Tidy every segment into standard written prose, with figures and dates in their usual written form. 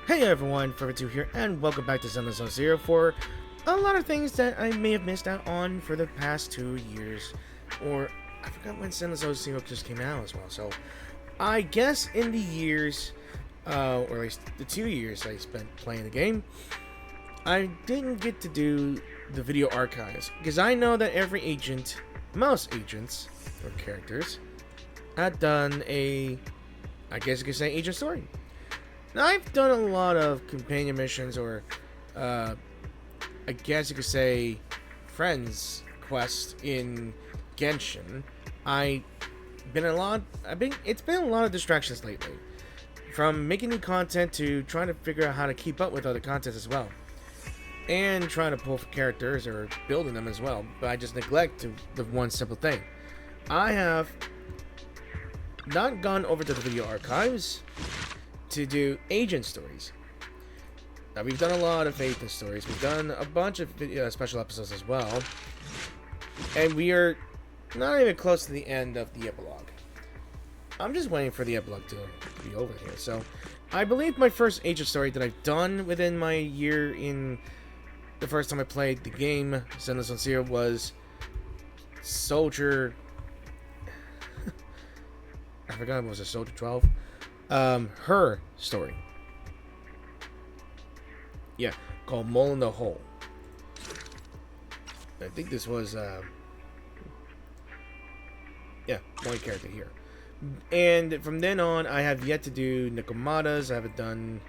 Hey everyone, Fervid here, and welcome back to Zenless for a lot of things that I may have missed out on for the past 2 years. Or, I forgot when Zenless just came out as well. So, I guess in the years, or at least the 2 years I spent playing the game, I didn't get to do the video archives. Because I know that every agent, most agents, or characters, had done I guess you could say, agent story. Now, I've done a lot of companion missions, or I guess you could say friends quests in Genshin. It's been a lot of distractions lately. From making new content to trying to figure out how to keep up with other content as well. And trying to pull characters or building them as well. But I just neglect the one simple thing. I have not gone over to the video archives to do agent stories. Now, we've done a lot of agent stories. We've done a bunch of special episodes as well. And we are not even close to the end of the epilogue. I'm just waiting for the epilogue to be over here. So, I believe my first agent story that I've done within my year in the first time I played the game, Zenless was Soldier... I forgot it was a Soldier 12. Her story. Yeah, called Mole in the Hole. I think this was, yeah, one character here. And from then on, I have yet to do Nekomatas. I haven't done...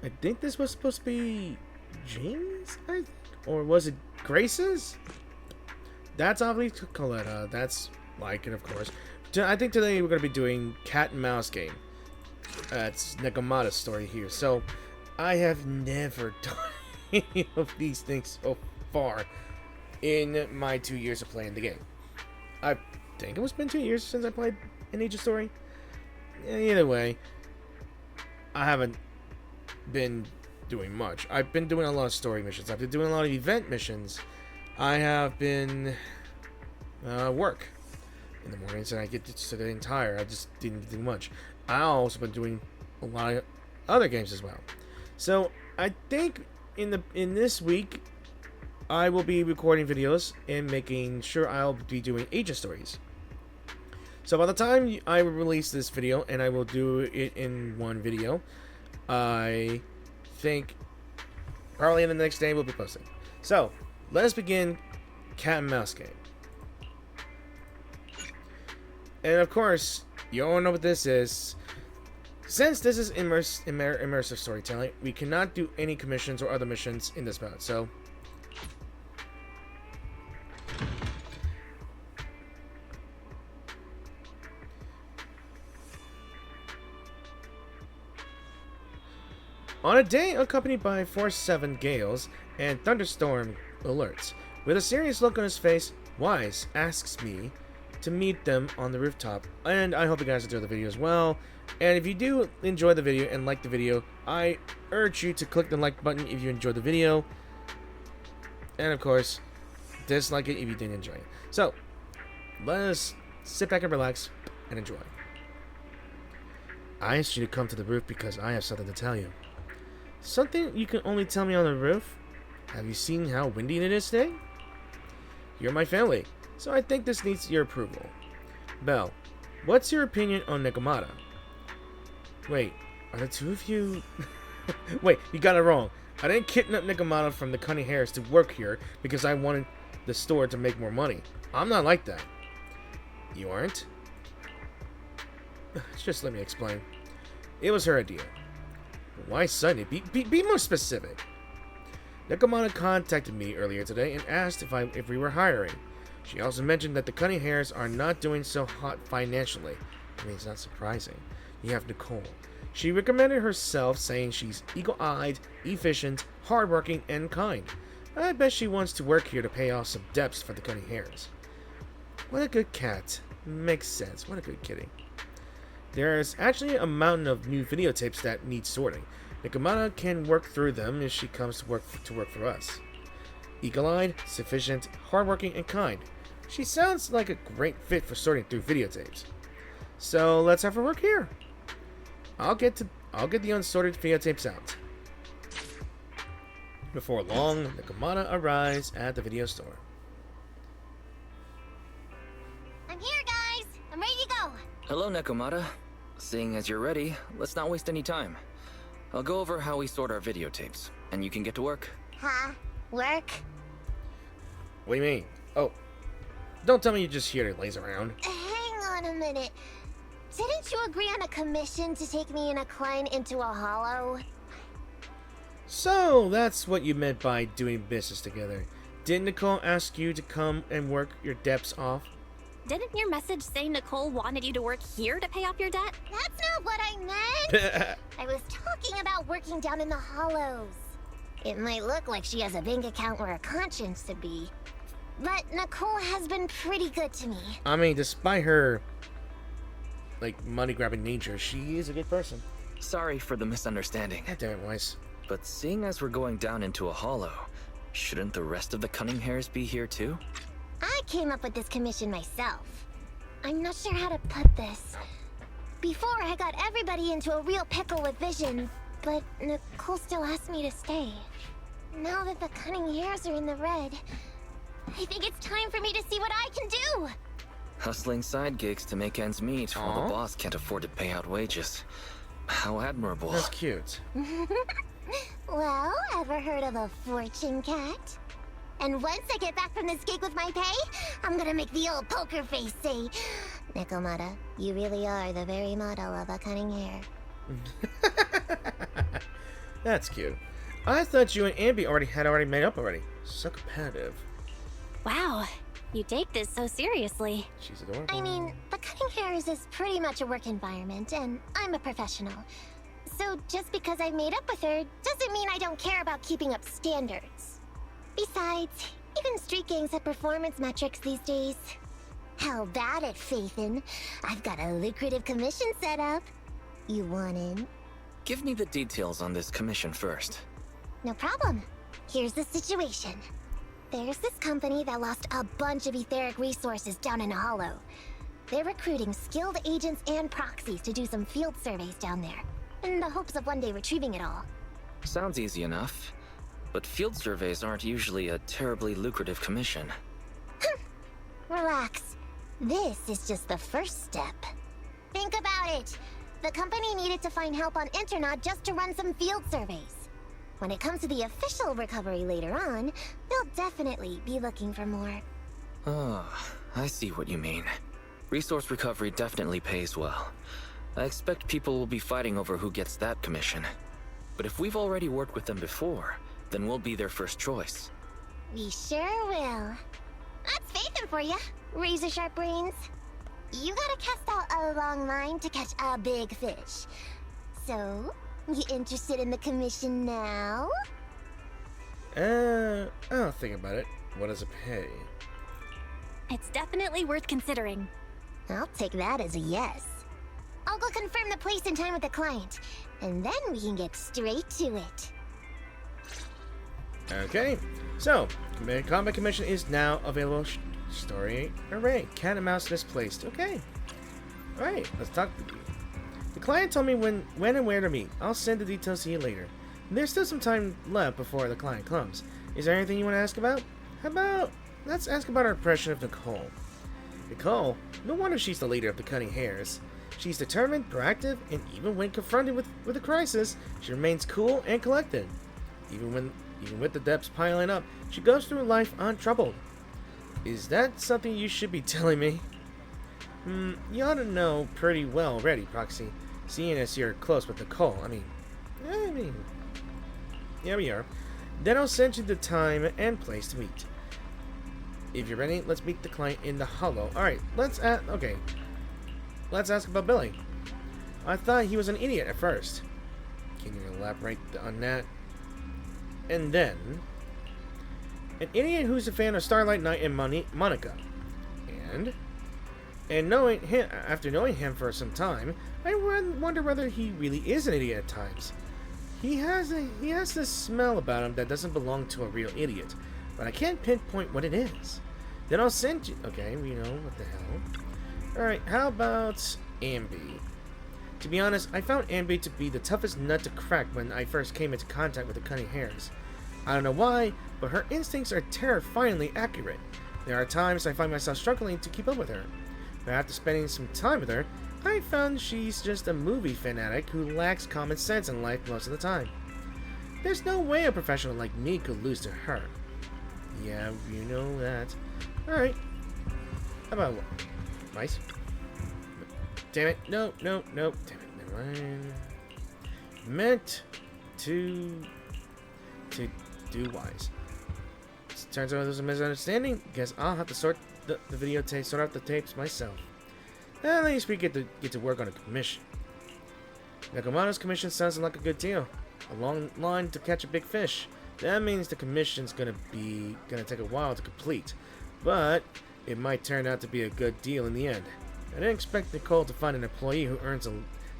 I think this was supposed to be James? Or was it Grace's? That's obviously Coletta. That's Lycan, of course. I think today we're going to be doing Cat and Mouse game. It's Nekomata's story here. So, I have never done any of these things so far in my 2 years of playing the game. I think it's been 2 years since I played an agent story. Either way, I haven't been doing much. I've been doing a lot of story missions. I've been doing a lot of event missions. I have been work in the mornings, and I get to the entire. I just didn't do much. I also been doing a lot of other games as well. So I think in this week I will be recording videos and making sure I'll be doing agent stories. So by the time I release this video, and I will do it in one video, I think probably in the next day we'll be posting. So let us begin Cat and Mouse game. And of course, you all know what this is. Since this is immersive storytelling, we cannot do any commissions or other missions in this mode. So, on a day accompanied by force 7 gales and thunderstorm alerts, with a serious look on his face, Wise asks me to meet them on the rooftop. And I hope you guys enjoy the video as well. And if you do enjoy the video and like the video, I urge you to click the like button if you enjoyed the video. And of course, dislike it if you didn't enjoy it. So, let us sit back and relax and enjoy. I asked you to come to the roof because I have something to tell you. Something you can only tell me on the roof? Have you seen how windy it is today? You're my family, so I think this needs your approval. Belle, what's your opinion on Nekomata? Wait, are the two of you... Wait, you got it wrong. I didn't kidnap Nekomata from the Cunning Hares to work here because I wanted the store to make more money. I'm not like that. You aren't? Just let me explain. It was her idea. Why suddenly? Be more specific. Nekomata contacted me earlier today and asked if we were hiring. She also mentioned that the Cunning Hares are not doing so hot financially. I mean, it's not surprising. You have Nicole. She recommended herself, saying she's eagle-eyed, efficient, hardworking, and kind. I bet she wants to work here to pay off some debts for the Cunning Hares. What a good cat. Makes sense. What a good kitty. There's actually a mountain of new videotapes that need sorting. Nekomata can work through them if she comes to work for us. Eagle-eyed, sufficient, hardworking, and kind. She sounds like a great fit for sorting through videotapes. So let's have her work here. I'll get the unsorted videotapes out. Before long, Nekomata arrives at the video store. I'm here, guys. I'm ready to go. Hello, Nekomata. Seeing as you're ready, let's not waste any time. I'll go over how we sort our videotapes, and you can get to work. Huh? Work? What do you mean? Oh, don't tell me you're just here to laze around. Hang on a minute. Didn't you agree on a commission to take me and a client into a hollow? So, that's what you meant by doing business together. Didn't Nicole ask you to come and work your debts off? Didn't your message say Nicole wanted you to work here to pay off your debt? That's not what I meant! I was talking about working down in the hollows. It might look like she has a bank account where a conscience should be, but Nicole has been pretty good to me. I mean, despite her, like, money-grabbing nature, she is a good person. Sorry for the misunderstanding. God damn it, Weiss. But seeing as we're going down into a hollow, shouldn't the rest of the cunning hairs be here too? I came up with this commission myself. I'm not sure how to put this. Before, I got everybody into a real pickle with vision, but Nicole still asked me to stay. Now that the cunning hairs are in the red, I think it's time for me to see what I can do! Hustling side gigs to make ends meet while the boss can't afford to pay out wages. How admirable. That's cute. Well, ever heard of a fortune cat? And once I get back from this gig with my pay, I'm gonna make the old poker face say, Nekomata, you really are the very model of a cunning hair. That's cute. I thought you and Ambi had already made up already. So competitive. Wow, you take this so seriously. She's adorable. I mean, the cutting hairs is pretty much a work environment, and I'm a professional. So just because I made up with her doesn't mean I don't care about keeping up standards. Besides, even street gangs have performance metrics these days. How about it, Faithin? I've got a lucrative commission set up. You want in? Give me the details on this commission first. No problem. Here's the situation. There's this company that lost a bunch of etheric resources down in a hollow. They're recruiting skilled agents and proxies to do some field surveys down there, in the hopes of one day retrieving it all. Sounds easy enough. But field surveys aren't usually a terribly lucrative commission. Relax. This is just the first step. Think about it. The company needed to find help on Internaut just to run some field surveys. When it comes to the official recovery later on, they'll definitely be looking for more. Ah, I see what you mean. Resource recovery definitely pays well. I expect people will be fighting over who gets that commission. But if we've already worked with them before, then we'll be their first choice. We sure will. That's Faithin for you, razor-sharp brains. You gotta cast out a long line to catch a big fish. So, you interested in the commission now? I'll think about it. What does it pay? It's definitely worth considering. I'll take that as a yes. I'll go confirm the place and time with the client, and then we can get straight to it. Okay, so combat commission is now available. Story array. Cat and mouse misplaced. Okay. All right, let's talk. The client told me when and where to meet. I'll send the details to you later. There's still some time left before the client comes. Is there anything you want to ask about? How about let's ask about our impression of Nicole. Nicole? No wonder she's the leader of the Cunning Hairs. She's determined, proactive, and even when confronted with a crisis, she remains cool and collected. Even with the debts piling up, she goes through life untroubled. Is that something you should be telling me? You ought to know pretty well already, Proxy, seeing as you're close with Nicole. I mean, yeah, we are. Then I'll send you the time and place to meet. If you're ready, let's meet the client in the hollow. Alright, let's ask about Billy. I thought he was an idiot at first. Can you elaborate on that? And then, an idiot who's a fan of Starlight Knight and Monica. And knowing him, after knowing him for some time, I wonder whether he really is an idiot at times. He has this smell about him that doesn't belong to a real idiot, but I can't pinpoint what it is. Then I'll send you. Okay, we know what the hell. All right, how about Ambi? To be honest, I found Ambi to be the toughest nut to crack when I first came into contact with the cunning hares. I don't know why, but her instincts are terrifyingly accurate. There are times I find myself struggling to keep up with her. But after spending some time with her, I found she's just a movie fanatic who lacks common sense in life most of the time. There's no way a professional like me could lose to her. Yeah, you know that. Alright. How about what? Mice? Damn it. No. Damn it. Never mind. Meant to do wise. Turns out there's a misunderstanding. Guess I'll have to sort the videotape, sort out the tapes myself. At least we get to work on a commission. Nekomata's commission sounds like a good deal. A long line to catch a big fish. That means the commission's gonna take a while to complete, but it might turn out to be a good deal in the end. I didn't expect Nicole to find an employee who earns a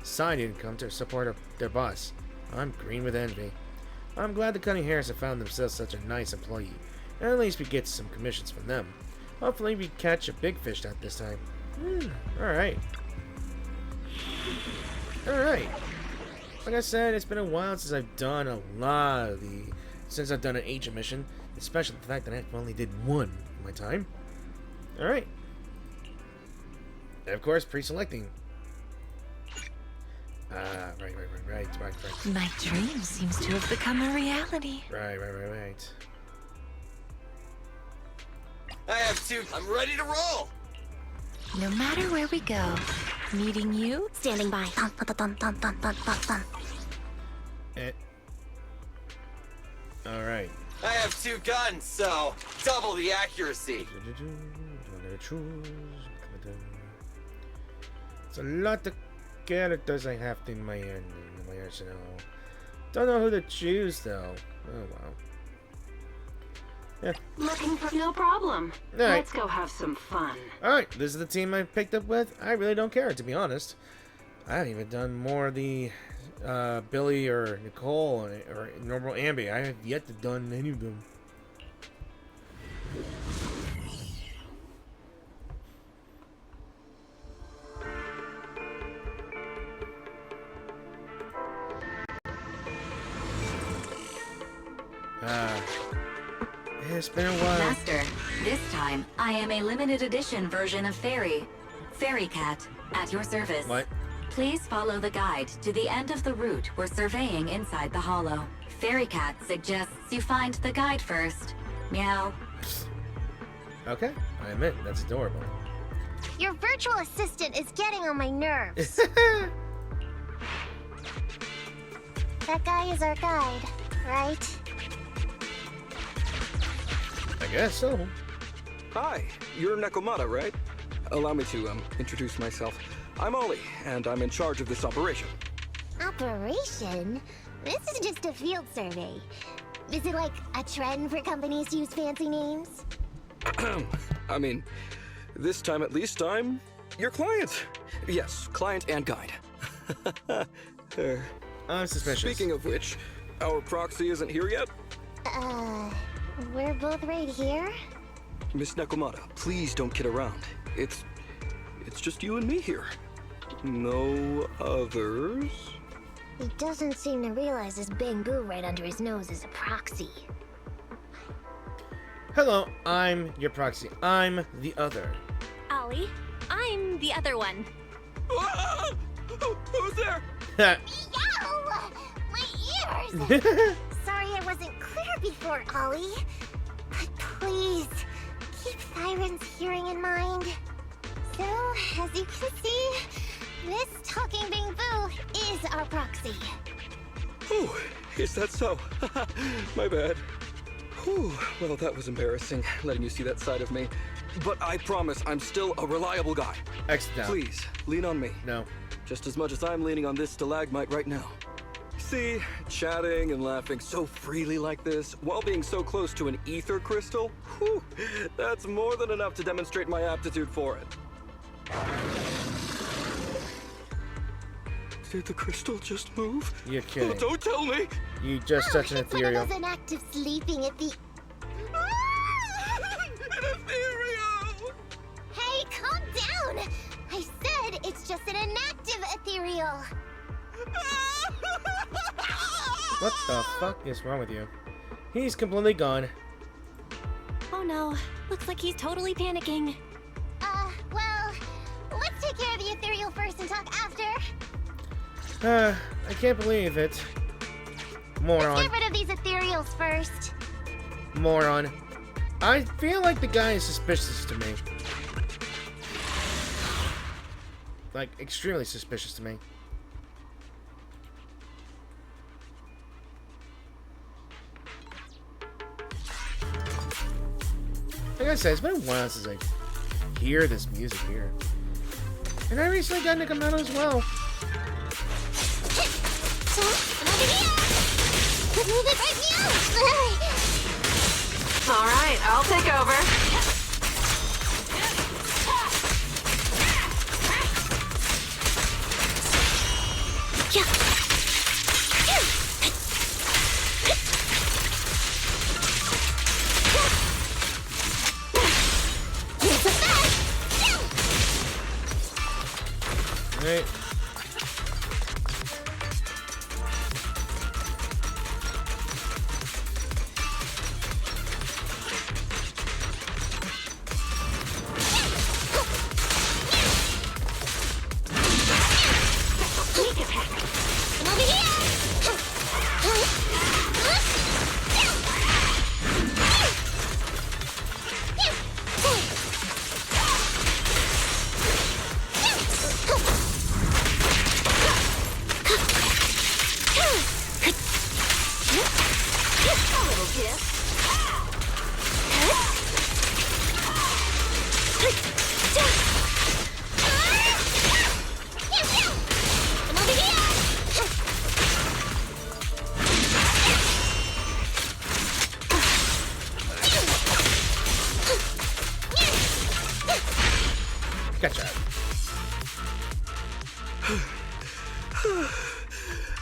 side income to support their boss. I'm green with envy. I'm glad the Cunning Hares have found themselves such a nice employee. And at least we get some commissions from them. Hopefully we catch a big fish out this time. Alright. Alright. Like I said, it's been a while since I've done a lot of since I've done an agent mission. Especially the fact that I only did one in my time. Alright. And of course, pre-selecting. Right. My dream seems to have become a reality. Right. I have two. I'm ready to roll. No matter where we go, meeting you. Standing by. Dun, dun, dun, dun, dun, dun, dun, dun. Alright. I have two guns, so double the accuracy. It's a lot of characters I have in my arsenal. Don't know who to choose though. Oh well. Yeah. Looking for no problem. All right. Let's go have some fun. Alright, this is the team I picked up with. I really don't care, to be honest. I haven't even done more of the Billy or Nicole or normal Ambi. I have yet to done any of them. It's been a while. Master, this time I am a limited edition version of Fairy Cat, at your service. What? Please follow the guide to the end of the route we're surveying inside the hollow. Fairy Cat suggests you find the guide first. Meow. Okay, I admit, that's adorable. Your virtual assistant is getting on my nerves. That guy is our guide, right? I guess so. Hi, you're Nekomata, right? Allow me to introduce myself. I'm Ollie, and I'm in charge of this operation. Operation? This is just a field survey. Is it like a trend for companies to use fancy names? I mean, this time at least I'm your client. Yes, client and guide. I'm suspicious. Speaking of which, our proxy isn't here yet? We're both right here? Miss Nekomata, please don't kid around. It's just you and me here. No others? He doesn't seem to realize this bamboo right under his nose is a proxy. Hello, I'm your proxy. I'm the other. Ollie, I'm the other one. Who's there? Yow! My ears! Sorry I wasn't clear before, Ollie. But please, keep Siren's hearing in mind. So, as you can see, this talking bamboo is our proxy. Oh, is that so? My bad. Whew, well, that was embarrassing, letting you see that side of me. But I promise I'm still a reliable guy. X down. Please, lean on me. No. Just as much as I'm leaning on this stalagmite right now. See, chatting and laughing so freely like this, while being so close to an ether crystal, whew, that's more than enough to demonstrate my aptitude for it. Did the crystal just move? You're kidding. Oh, don't tell me! You just such an It's one ethereal. of those inactive sleeping at the... An ethereal! Hey, calm down! I said it's just an inactive ethereal. ethereal. What the fuck is wrong with you? He's completely gone. Oh no, looks like he's totally panicking. Well, let's take care of the ethereal first and talk after. I can't believe it. Moron. Let's get rid of these ethereals first. Moron. I feel like the guy is suspicious to me. Like, extremely suspicious to me. Like I said, it's been a while since I hear this music here. And I recently got Nekomata as well. Move it right now! Alright, I'll take over. Right. Gotcha.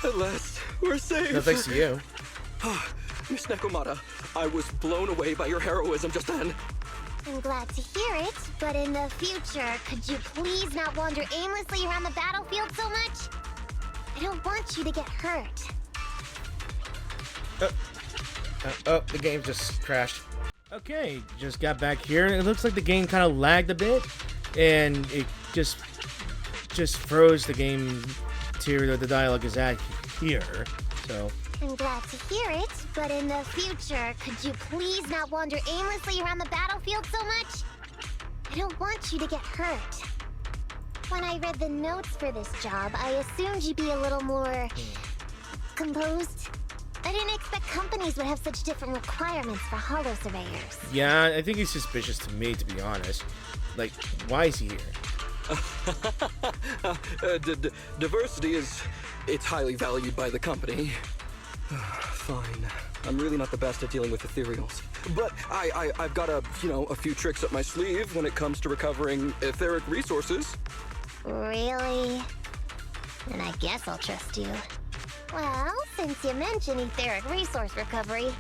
At last, we're safe. No thanks to you. Miss Nekomata, I was blown away by your heroism just then. I'm glad to hear it, but in the future, could you please not wander aimlessly around the battlefield so much? I don't want you to get hurt. Oh, the game just crashed. Okay, just got back here, and it looks like the game kind of lagged a bit, and it just froze the game to where the dialogue is at here. So I'm glad to hear it, but in the future, could you please not wander aimlessly around the battlefield so much? I don't want you to get hurt. When I read the notes for this job, I assumed you'd be a little more composed. I didn't expect companies would have such different requirements for holo surveyors. yeah, I think he's suspicious to me, to be honest. Like, why is he here? Diversity it's highly valued by the company. Fine. I'm really not the best at dealing with ethereals. But I've got a few tricks up my sleeve when it comes to recovering etheric resources. Really? Then I guess I'll trust you. Well, since you mentioned etheric resource recovery,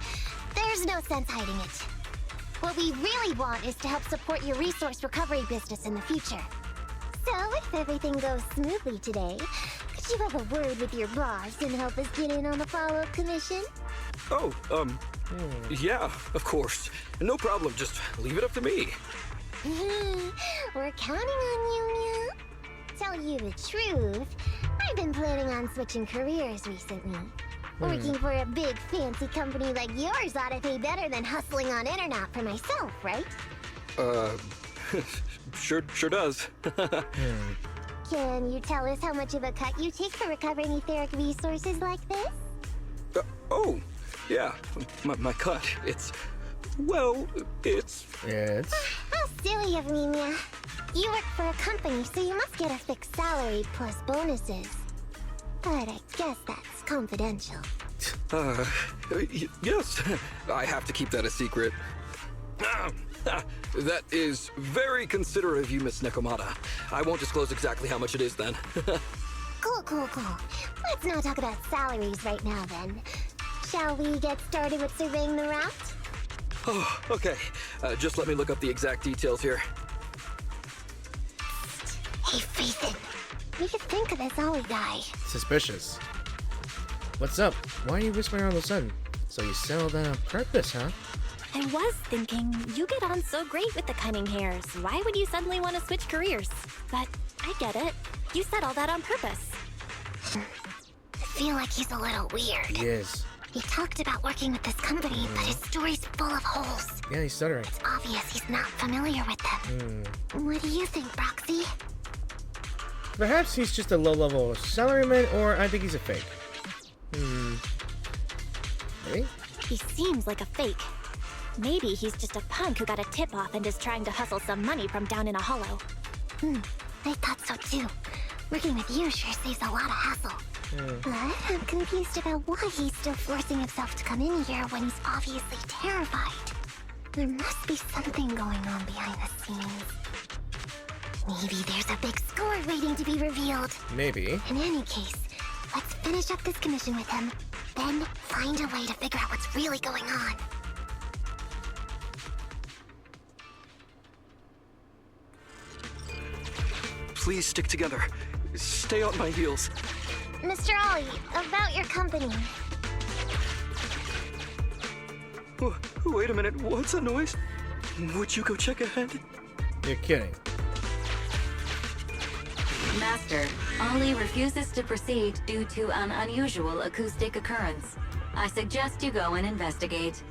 there's no sense hiding it. What we really want is to help support your resource recovery business in the future. So, if everything goes smoothly today, could you have a word with your boss and help us get in on the follow-up commission? Oh, yeah, of course. No problem, just leave it up to me. We're counting on you, Nya. Tell you the truth, I've been planning on switching careers recently. Working for a big fancy company like yours ought to pay better than hustling on internet for myself, right? Sure does. Can you tell us how much of a cut you take for recovering etheric resources like this? Oh, yeah, my cut, it's... How silly of me, Nya. You work for a company, so you must get a fixed salary plus bonuses. But I guess that's confidential. Yes, I have to keep that a secret. That is very considerate of you, Miss Nekomata. I won't disclose exactly how much it is then. Cool. Let's not talk about salaries right now then. Shall we get started with surveying the route? Oh, okay. Just let me look up the exact details here. Hey, Fervid. do you think of this Ollie guy? Suspicious. What's up? Why are you whispering all of a sudden? So you settled that on purpose, huh? I was thinking, you get on so great with the cunning hairs. Why would you suddenly want to switch careers? But I get it. You said all that on purpose. I feel like he's a little weird. He is. He talked about working with this company, but his story's full of holes. Yeah, he's stuttering. It's obvious he's not familiar with them. What do you think, Proxy? Perhaps he's just a low-level salaryman, or I think he's a fake. Maybe? He seems like a fake. Maybe he's just a punk who got a tip-off and is trying to hustle some money from down in a hollow. I thought so too. Working with you sure saves a lot of hassle. But I'm confused about why he's still forcing himself to come in here when he's obviously terrified. There must be something going on behind the scenes. Maybe there's a big score waiting to be revealed. Maybe. In any case, let's finish up this commission with him, then find a way to figure out what's really going on. Please stick together. Stay on my heels. Mr. Ollie, about your company. Wait a minute, what's that noise? Would you go check ahead? You're kidding. Master, Ollie refuses to proceed due to an unusual acoustic occurrence. I suggest you go and investigate.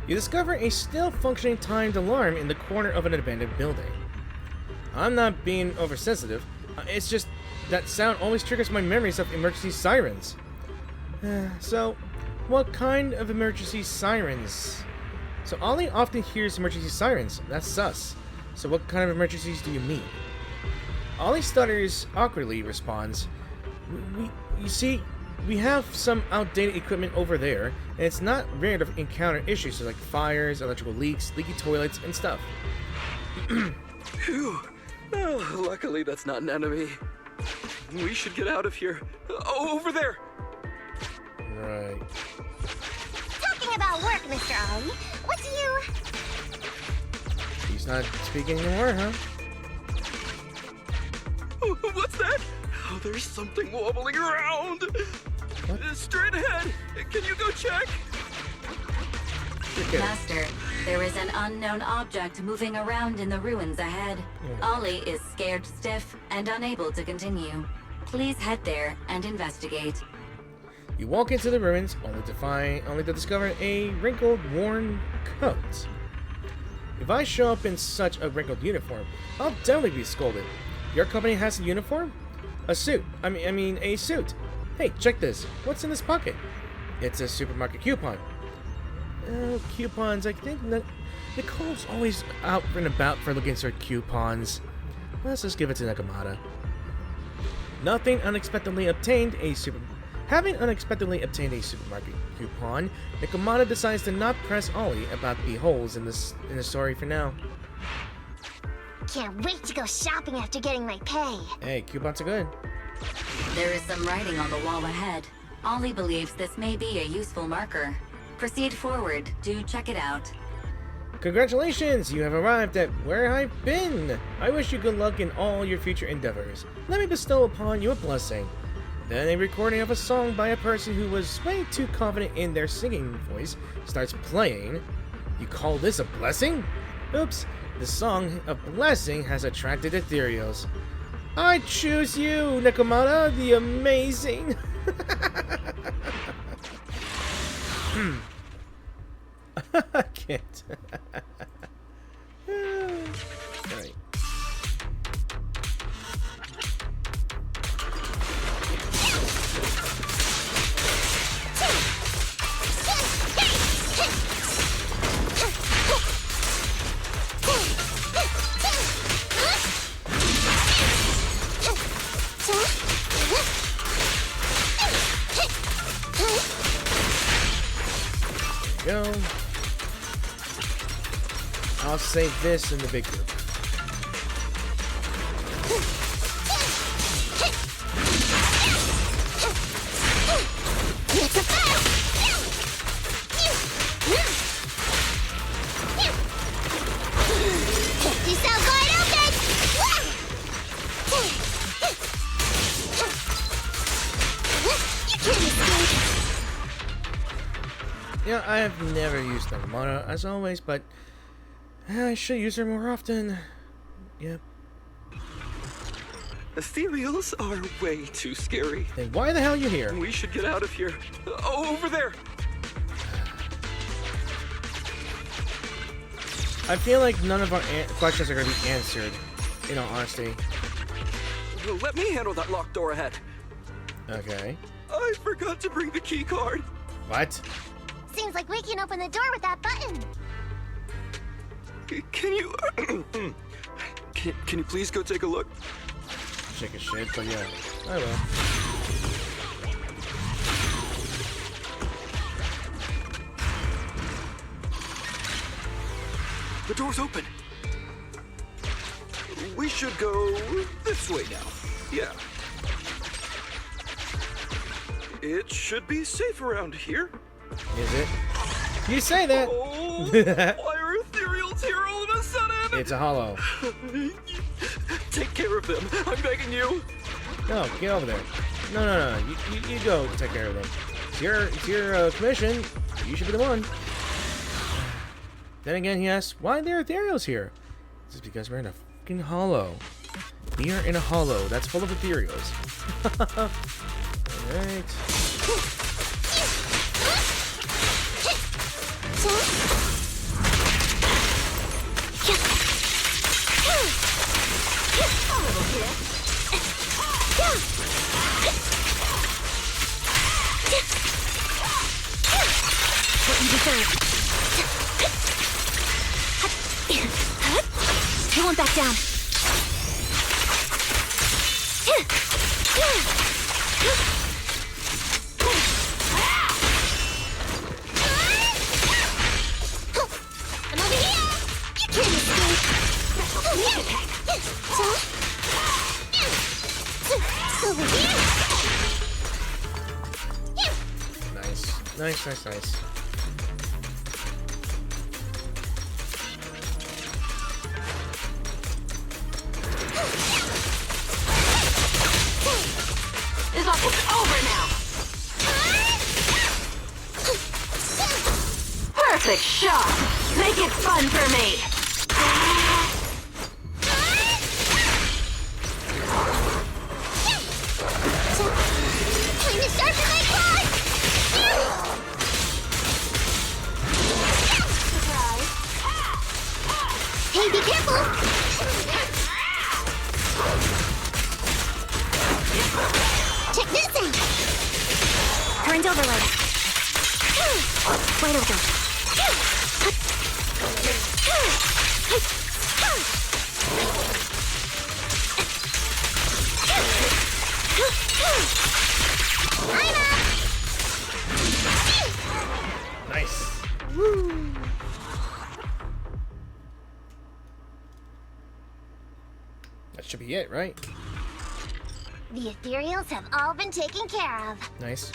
You discover a still functioning timed alarm in the corner of an abandoned building. I'm not being oversensitive. It's just that sound always triggers my memories of emergency sirens. So, what kind of emergency sirens? So Ollie often hears emergency sirens. That's sus. So what kind of emergencies do you mean? Ollie stutters awkwardly, responds, You see, we have some outdated equipment over there, and it's not rare to encounter issues like fires, electrical leaks, leaky toilets, and stuff. Phew. Oh, luckily that's not an enemy. We should get out of here. Oh, over there! Right. Talking about work, Mr. Ollie, what do you... He's not speaking anymore, huh? Oh, what's that? Oh, there's something wobbling around! Straight ahead! Can you go check? Master, there is an unknown object moving around in the ruins ahead. Ollie is scared stiff and unable to continue. Please head there and investigate. You walk into the ruins, only to discover a wrinkled, worn coat. If I show up in such a wrinkled uniform, I'll definitely be scolded. Your company has a uniform? A suit. I mean a suit. Hey, check this. What's in this pocket? It's a supermarket coupon. Oh, coupons. I think Nicole's always out and about for looking for coupons. Let's just give it to Nekomata. Having unexpectedly obtained a supermarket coupon, Nekomata decides to not press Ollie about the holes in the story for now. Can't wait to go shopping after getting my pay. Hey, coupons are good. There is some writing on the wall ahead. Ollie believes this may be a useful marker. Proceed forward to check it out. Congratulations! You have arrived at where I've been! I wish you good luck in all your future endeavors. Let me bestow upon you a blessing. Then a recording of a song by a person who was way too confident in their singing voice starts playing. You call this a blessing? Oops, the song of blessing has attracted ethereals. I choose you, Nekomata, the amazing. I can't. Alright. Go. I'll save this in the big group. Yeah, I have never used Nekomata as always, but I should use her more often. Yep. Ethereals are way too scary. Then why the hell are you here? We should get out of here. Oh, over there! I feel like none of our questions are going to be answered, in all honesty. Let me handle that locked door ahead. Okay. I forgot to bring the key card. What? Seems like we can open the door with that button. Can you... can you please go take a look? Shake a shit, but yeah, I will. The door's open. We should go this way now. Yeah. It should be safe around here. Is it? You say that! Oh, why are ethereals here all of a sudden? It's a hollow. Take care of them. I'm begging you. No, get over there. No. You go take care of them. It's your commission. You should be the one. Then again, he asks, why are there ethereals here? This is because we're in a fucking hollow. We are in a hollow that's full of ethereals. Alright. What you deserve. You won't back down. I'm over here! You can't escape! Over here! Nice. It's over now. Perfect shot. Make it fun for me. Time to sharpen my claws! Surprise! Hey, be careful! Check this out! Current overload. Wide open. I'm up! Nice. That should be it, right? The ethereals have all been taken care of. Nice.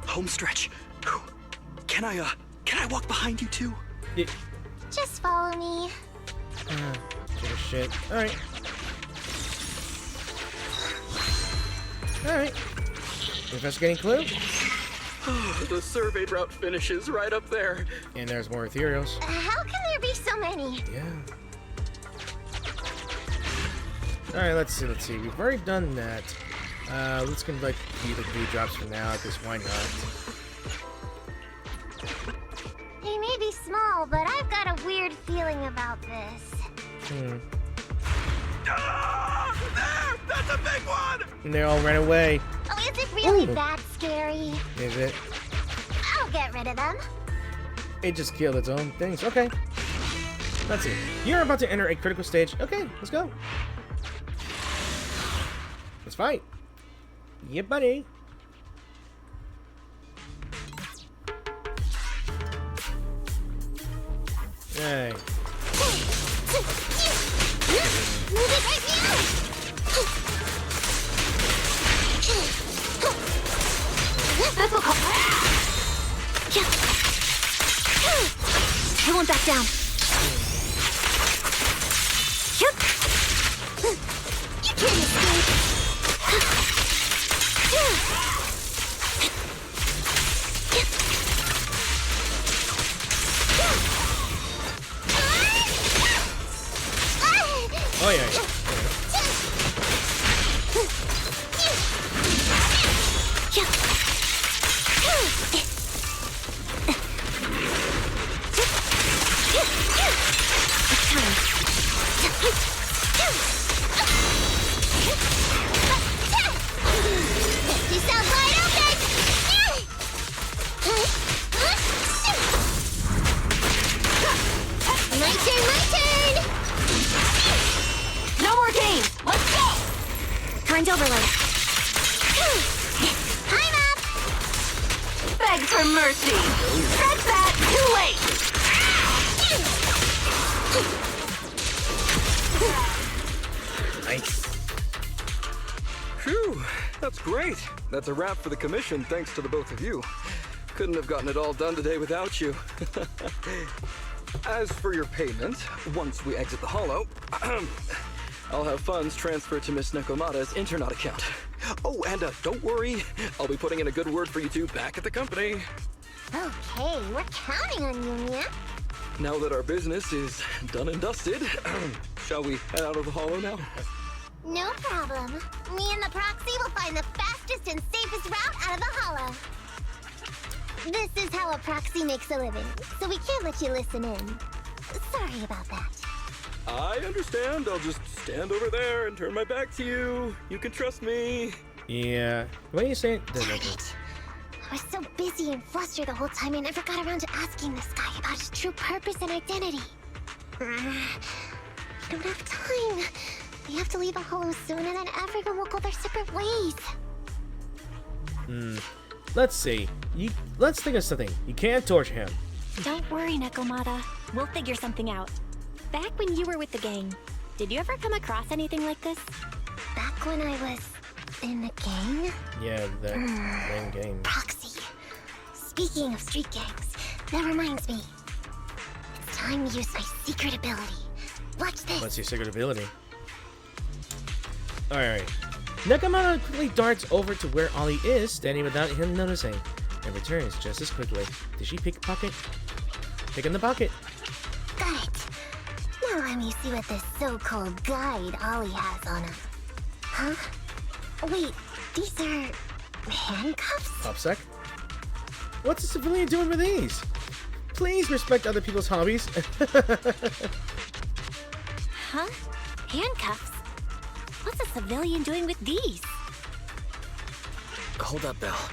Home stretch. Can I walk behind you too? Yeah. Just follow me. Shit a shit. Alright. Investigating clue. The survey route finishes right up there. And there's more ethereals. How can there be so many? Yeah. Alright, let's see. We've already done that. Let's conduct the blue drops for now, because why not? They may be small, but I've got a weird feeling about this. Ah! There! That's a big one! And they all ran away. Oh, is it really Ooh. that scary? Is it? I'll get rid of them. It just killed its own things. Okay. Let's see. You're about to enter a critical stage. Okay, let's go. Let's fight. Yeah, buddy. Hey. Move it right now! This will come. I won't back down. You can't escape! You sound wide open! My turn, my turn! No more games! Let's go! Current overload. I'm up! Beg for mercy! That's that! Too late! Nice. Phew, that's great. That's a wrap for the commission, thanks to the both of you. Couldn't have gotten it all done today without you. As for your payment, once we exit the hollow, I'll have funds transferred to Miss Nekomata's Internet account. Oh, and don't worry, I'll be putting in a good word for you two back at the company. Okay, we're counting on you, Mia. Now that our business is done and dusted, shall we head out of the hollow now? No problem. Me and the proxy will find the fastest and safest route out of the hollow. This is how a proxy makes a living, so we can't let you listen in. Sorry about that. I understand. I'll just stand over there and turn my back to you. You can trust me. Yeah. What are you saying? Dang it. I was so busy and flustered the whole time I never got around to asking this guy about his true purpose and identity. I don't have time. We have to leave the hollow soon and then everyone will go their separate ways. Let's see. Let's think of something. You can't torture him. Don't worry, Nekomata. We'll figure something out. Back when you were with the gang, did you ever come across anything like this? Back when I was in the gang? Yeah, that main game. Proxy. Speaking of street gangs, that reminds me. It's time to use my secret ability. Watch this. What's your secret ability? Alright. Nekomata quickly darts over to where Ollie is, standing without him noticing, and returns just as quickly. Did she pickpocket? Pick in the pocket. Got it. Now let me see what this so-called guide Ollie has on him. Huh? Wait, these are handcuffs? Popsec? What's a civilian doing with these? Please respect other people's hobbies. Huh? Handcuffs? What's a civilian doing with these? Hold up, Belle.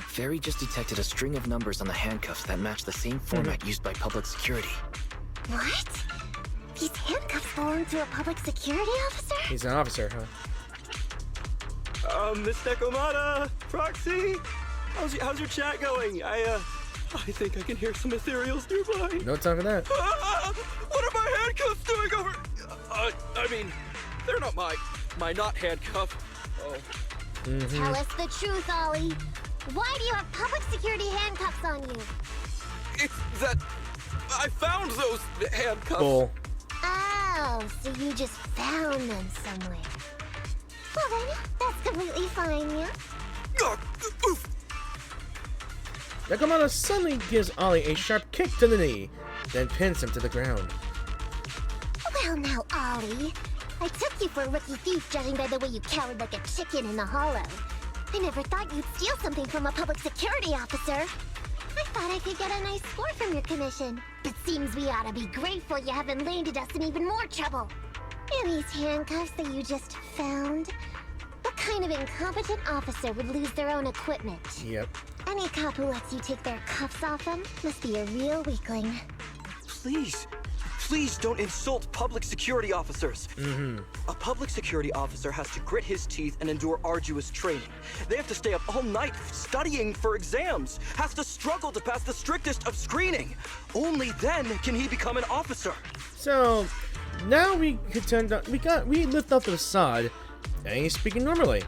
Ferry just detected a string of numbers on the handcuffs that match the same format used by public security. What? These handcuffs belong to a public security officer? He's an officer, huh? Miss Nekomata, Proxy, how's your chat going? I think I can hear some ethereals nearby. No time for that. What are my handcuffs doing over? I mean, they're not my not handcuff. Oh. Tell us the truth, Ollie. Why do you have public security handcuffs on you? It's that I found those handcuffs. Bull. Oh, so you just found them somewhere. Well then, that's completely fine, yeah? Oof. Nekomata suddenly gives Ollie a sharp kick to the knee, then pins him to the ground. Well now, Ollie. I took you for a rookie thief judging by the way you cowered like a chicken in the hollow. I never thought you'd steal something from a public security officer. I thought I could get a nice score from your commission. But seems we ought to be grateful you haven't landed us in even more trouble. And these handcuffs that you just found? What kind of incompetent officer would lose their own equipment? Yep. Any cop who lets you take their cuffs off them must be a real weakling. Please don't insult public security officers. A public security officer has to grit his teeth and endure arduous training. They have to stay up all night studying for exams, has to struggle to pass the strictest of screening. Only then can he become an officer. So now we lift off the facade, and he's speaking normally.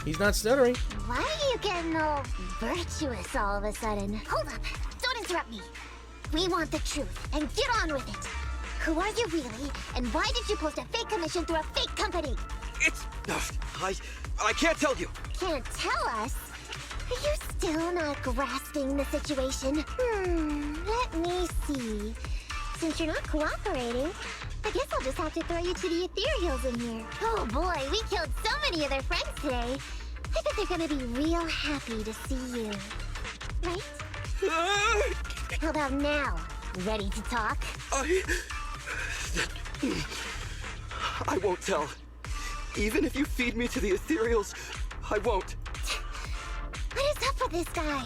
He's not stuttering. Why are you getting all virtuous all of a sudden? Hold up! Don't interrupt me! We want the truth, and get on with it! Who are you really, and why did you post a fake commission through a fake company? It's... I can't tell you. Can't tell us? Are you still not grasping the situation? Let me see. Since you're not cooperating, I guess I'll just have to throw you to the ethereals in here. Oh boy, we killed so many of their friends today. I bet they're gonna be real happy to see you. Right? How about now? Ready to talk? I won't tell. Even if you feed me to the ethereals, I won't. What is up with this guy?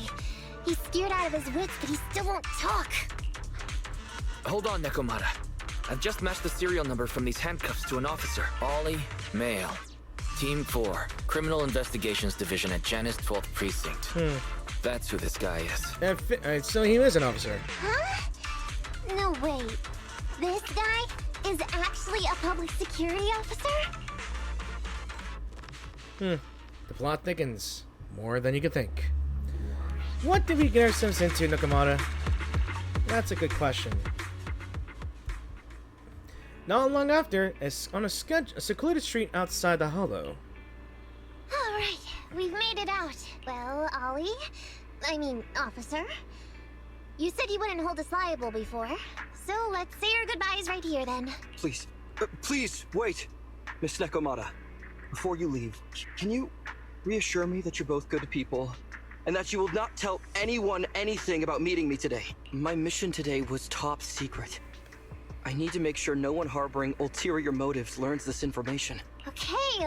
He's scared out of his wits, but he still won't talk. Hold on, Nekomata. I've just matched the serial number from these handcuffs to an officer. Ollie, male. Team 4, Criminal Investigations Division at Janus 12th Precinct. That's who this guy is. So he is an officer. Huh? No, wait. This guy is actually a public security officer? The plot thickens more than you could think. What did we get ourselves into, Nekomata? That's a good question. Not long after, it's on a secluded street outside the Hollow. Alright, we've made it out. Well, Ollie, officer, you said you wouldn't hold us liable before, so let's say our goodbyes right here then. Please, please, wait. Miss Nekomata, before you leave, can you reassure me that you're both good people, and that you will not tell anyone anything about meeting me today? My mission today was top secret. I need to make sure no one harboring ulterior motives learns this information. Okay,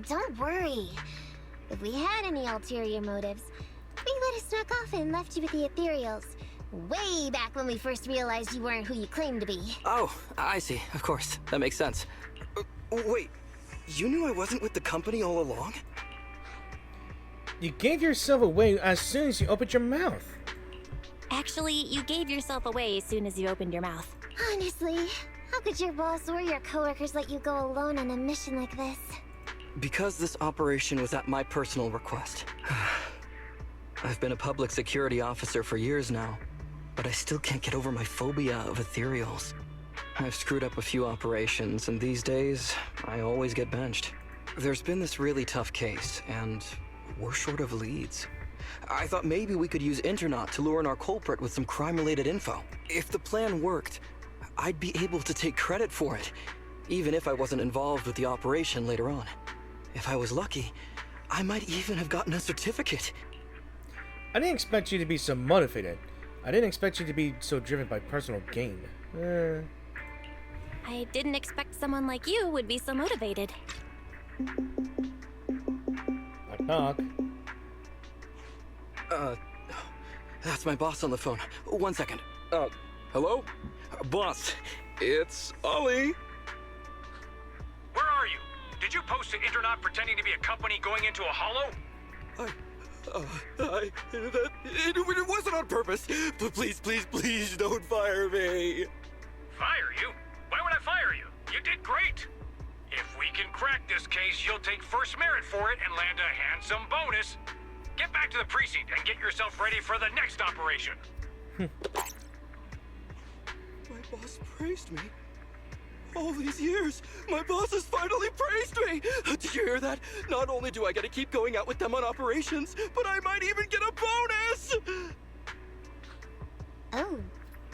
don't worry. If we had any ulterior motives, we would have snuck off and left you with the ethereals. Way back when we first realized you weren't who you claimed to be. Oh, I see. Of course. That makes sense. Wait, you knew I wasn't with the company all along? You gave yourself away as soon as you opened your mouth. Actually, you gave yourself away as soon as you opened your mouth. Honestly, how could your boss or your coworkers let you go alone on a mission like this? Because this operation was at my personal request. I've been a public security officer for years now, but I still can't get over my phobia of ethereals. I've screwed up a few operations, and these days, I always get benched. There's been this really tough case, and we're short of leads. I thought maybe we could use Internaut to lure in our culprit with some crime-related info. If the plan worked, I'd be able to take credit for it, even if I wasn't involved with the operation later on. If I was lucky, I might even have gotten a certificate. I didn't expect you to be so motivated. I didn't expect you to be so driven by personal gain. I didn't expect someone like you would be so motivated. Knock knock. That's my boss on the phone. 1 second. Hello? Boss, it's Ollie. Where are you? Did you post to Internaut pretending to be a company going into a hollow? It wasn't on purpose. But please don't fire me. Fire you? Why would I fire you? You did great. If we can crack this case, you'll take first merit for it and land a handsome bonus. Get back to the precinct and get yourself ready for the next operation. My boss praised me. All these years, my boss has finally praised me! Did you hear that? Not only do I get to keep going out with them on operations, but I might even get a bonus! Oh,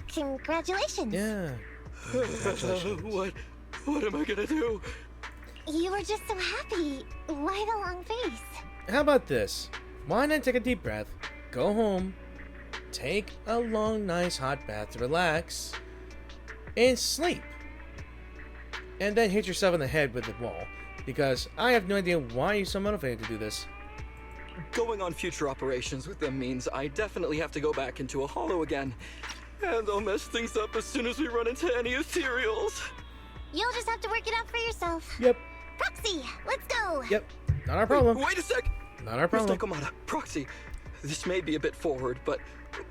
congratulations. Yeah. What am I gonna do? You were just so happy. Why the long face? How about this? Why not take a deep breath, go home, take a long, nice hot bath to relax, and sleep. And then hit yourself in the head with the wall. Because I have no idea why you're so motivated to do this. Going on future operations with them means I definitely have to go back into a hollow again. And I'll mess things up as soon as we run into any ethereals. You'll just have to work it out for yourself. Yep. Proxy, let's go. Yep. Not our problem. Wait a sec! Not our problem. Miss Nekomata, Proxy, this may be a bit forward, but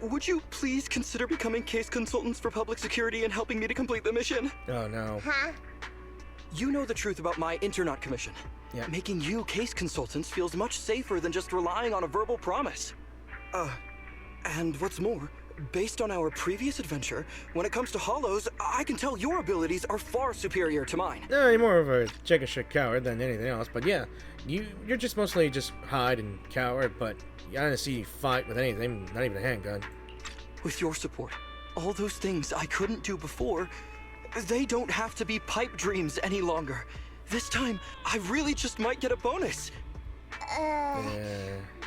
would you please consider becoming case consultants for public security and helping me to complete the mission? Oh no. Huh? You know the truth about my Internaut commission. Yeah. Making you case consultants feels much safer than just relying on a verbal promise. And what's more, based on our previous adventure, when it comes to hollows, I can tell your abilities are far superior to mine. No, you're more of a chicken shit coward than anything else, but yeah, you're just mostly just hide and coward, but I didn't see you fight with anything, not even a handgun. With your support, all those things I couldn't do before, they don't have to be pipe dreams any longer. This time, I really just might get a bonus.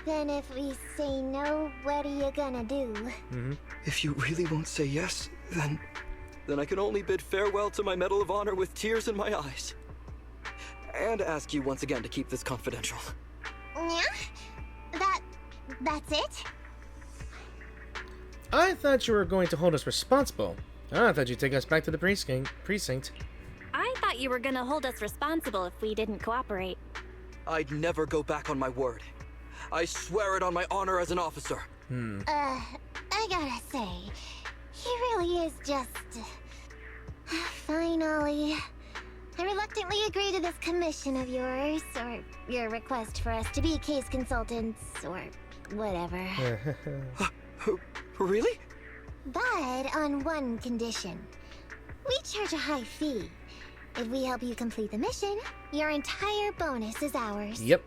Then if we say no, what are you gonna do? If you really won't say yes, then I can only bid farewell to my Medal of Honor with tears in my eyes. And ask you once again to keep this confidential. Yeah? That's it? I thought you were going to hold us responsible. I thought you'd take us back to the precinct. I thought you were gonna hold us responsible if we didn't cooperate. I'd never go back on my word. I swear it on my honor as an officer. I gotta say, he really is just... Fine, Ollie. I reluctantly agree to this commission of yours, or your request for us to be case consultants, or whatever. Really? But on one condition. We charge a high fee. If we help you complete the mission, your entire bonus is ours. Yep.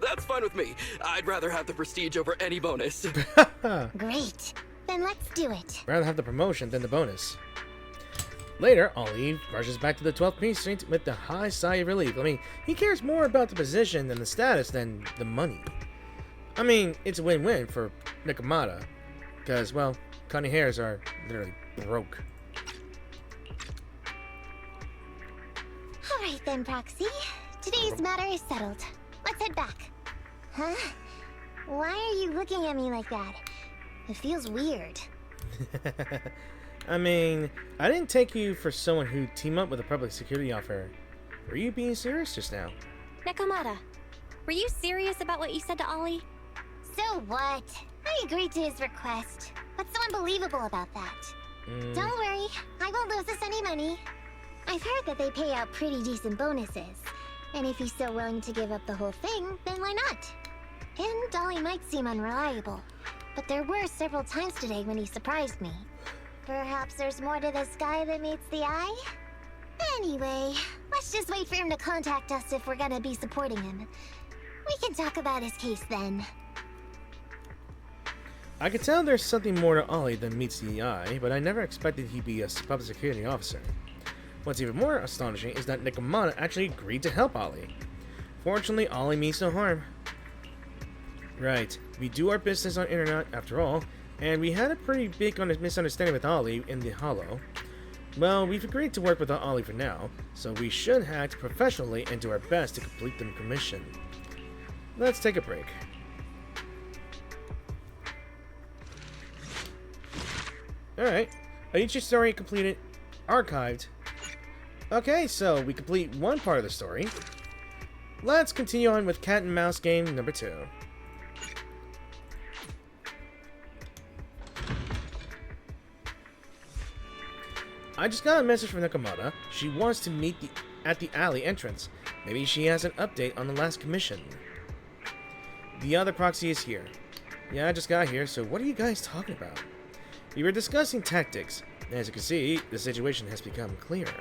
That's fine with me. I'd rather have the prestige over any bonus. Great. Then let's do it. Rather have the promotion than the bonus. Later, Ollie rushes back to the 12th precinct with the high sigh of relief. I mean, he cares more about the position and the status than the money. I mean, it's a win-win for Nekomata. Because, well, cunning hairs are literally broke. Alright then, Proxy. Today's matter is settled. Let's head back. Huh? Why are you looking at me like that? It feels weird. I mean, I didn't take you for someone who'd team up with a public security officer. Were you being serious just now? Nekomata, were you serious about what you said to Ollie? So what? I agreed to his request. What's so unbelievable about that? Don't worry, I won't lose us any money. I've heard that they pay out pretty decent bonuses. And if he's so willing to give up the whole thing, then why not? And Ollie might seem unreliable, but there were several times today when he surprised me. Perhaps there's more to this guy than meets the eye? Anyway, let's just wait for him to contact us if we're gonna be supporting him. We can talk about his case then. I could tell there's something more to Ollie than meets the eye, but I never expected he'd be a public security officer. What's even more astonishing is that Nekomata actually agreed to help Ollie. Fortunately, Ollie means no harm. Right, we do our business on internet after all, and we had a pretty big misunderstanding with Ollie in the Hollow. Well, we've agreed to work with Ollie for now, so we should act professionally and do our best to complete the commission. Let's take a break. Alright, each story completed, archived. Okay, so we complete one part of the story. Let's continue on with Cat and Mouse game number 2. I just got a message from Nekomata. She wants to meet at the alley entrance. Maybe she has an update on the last commission. The other proxy is here. Yeah, I just got here, so what are you guys talking about? We were discussing tactics. As you can see, the situation has become clearer.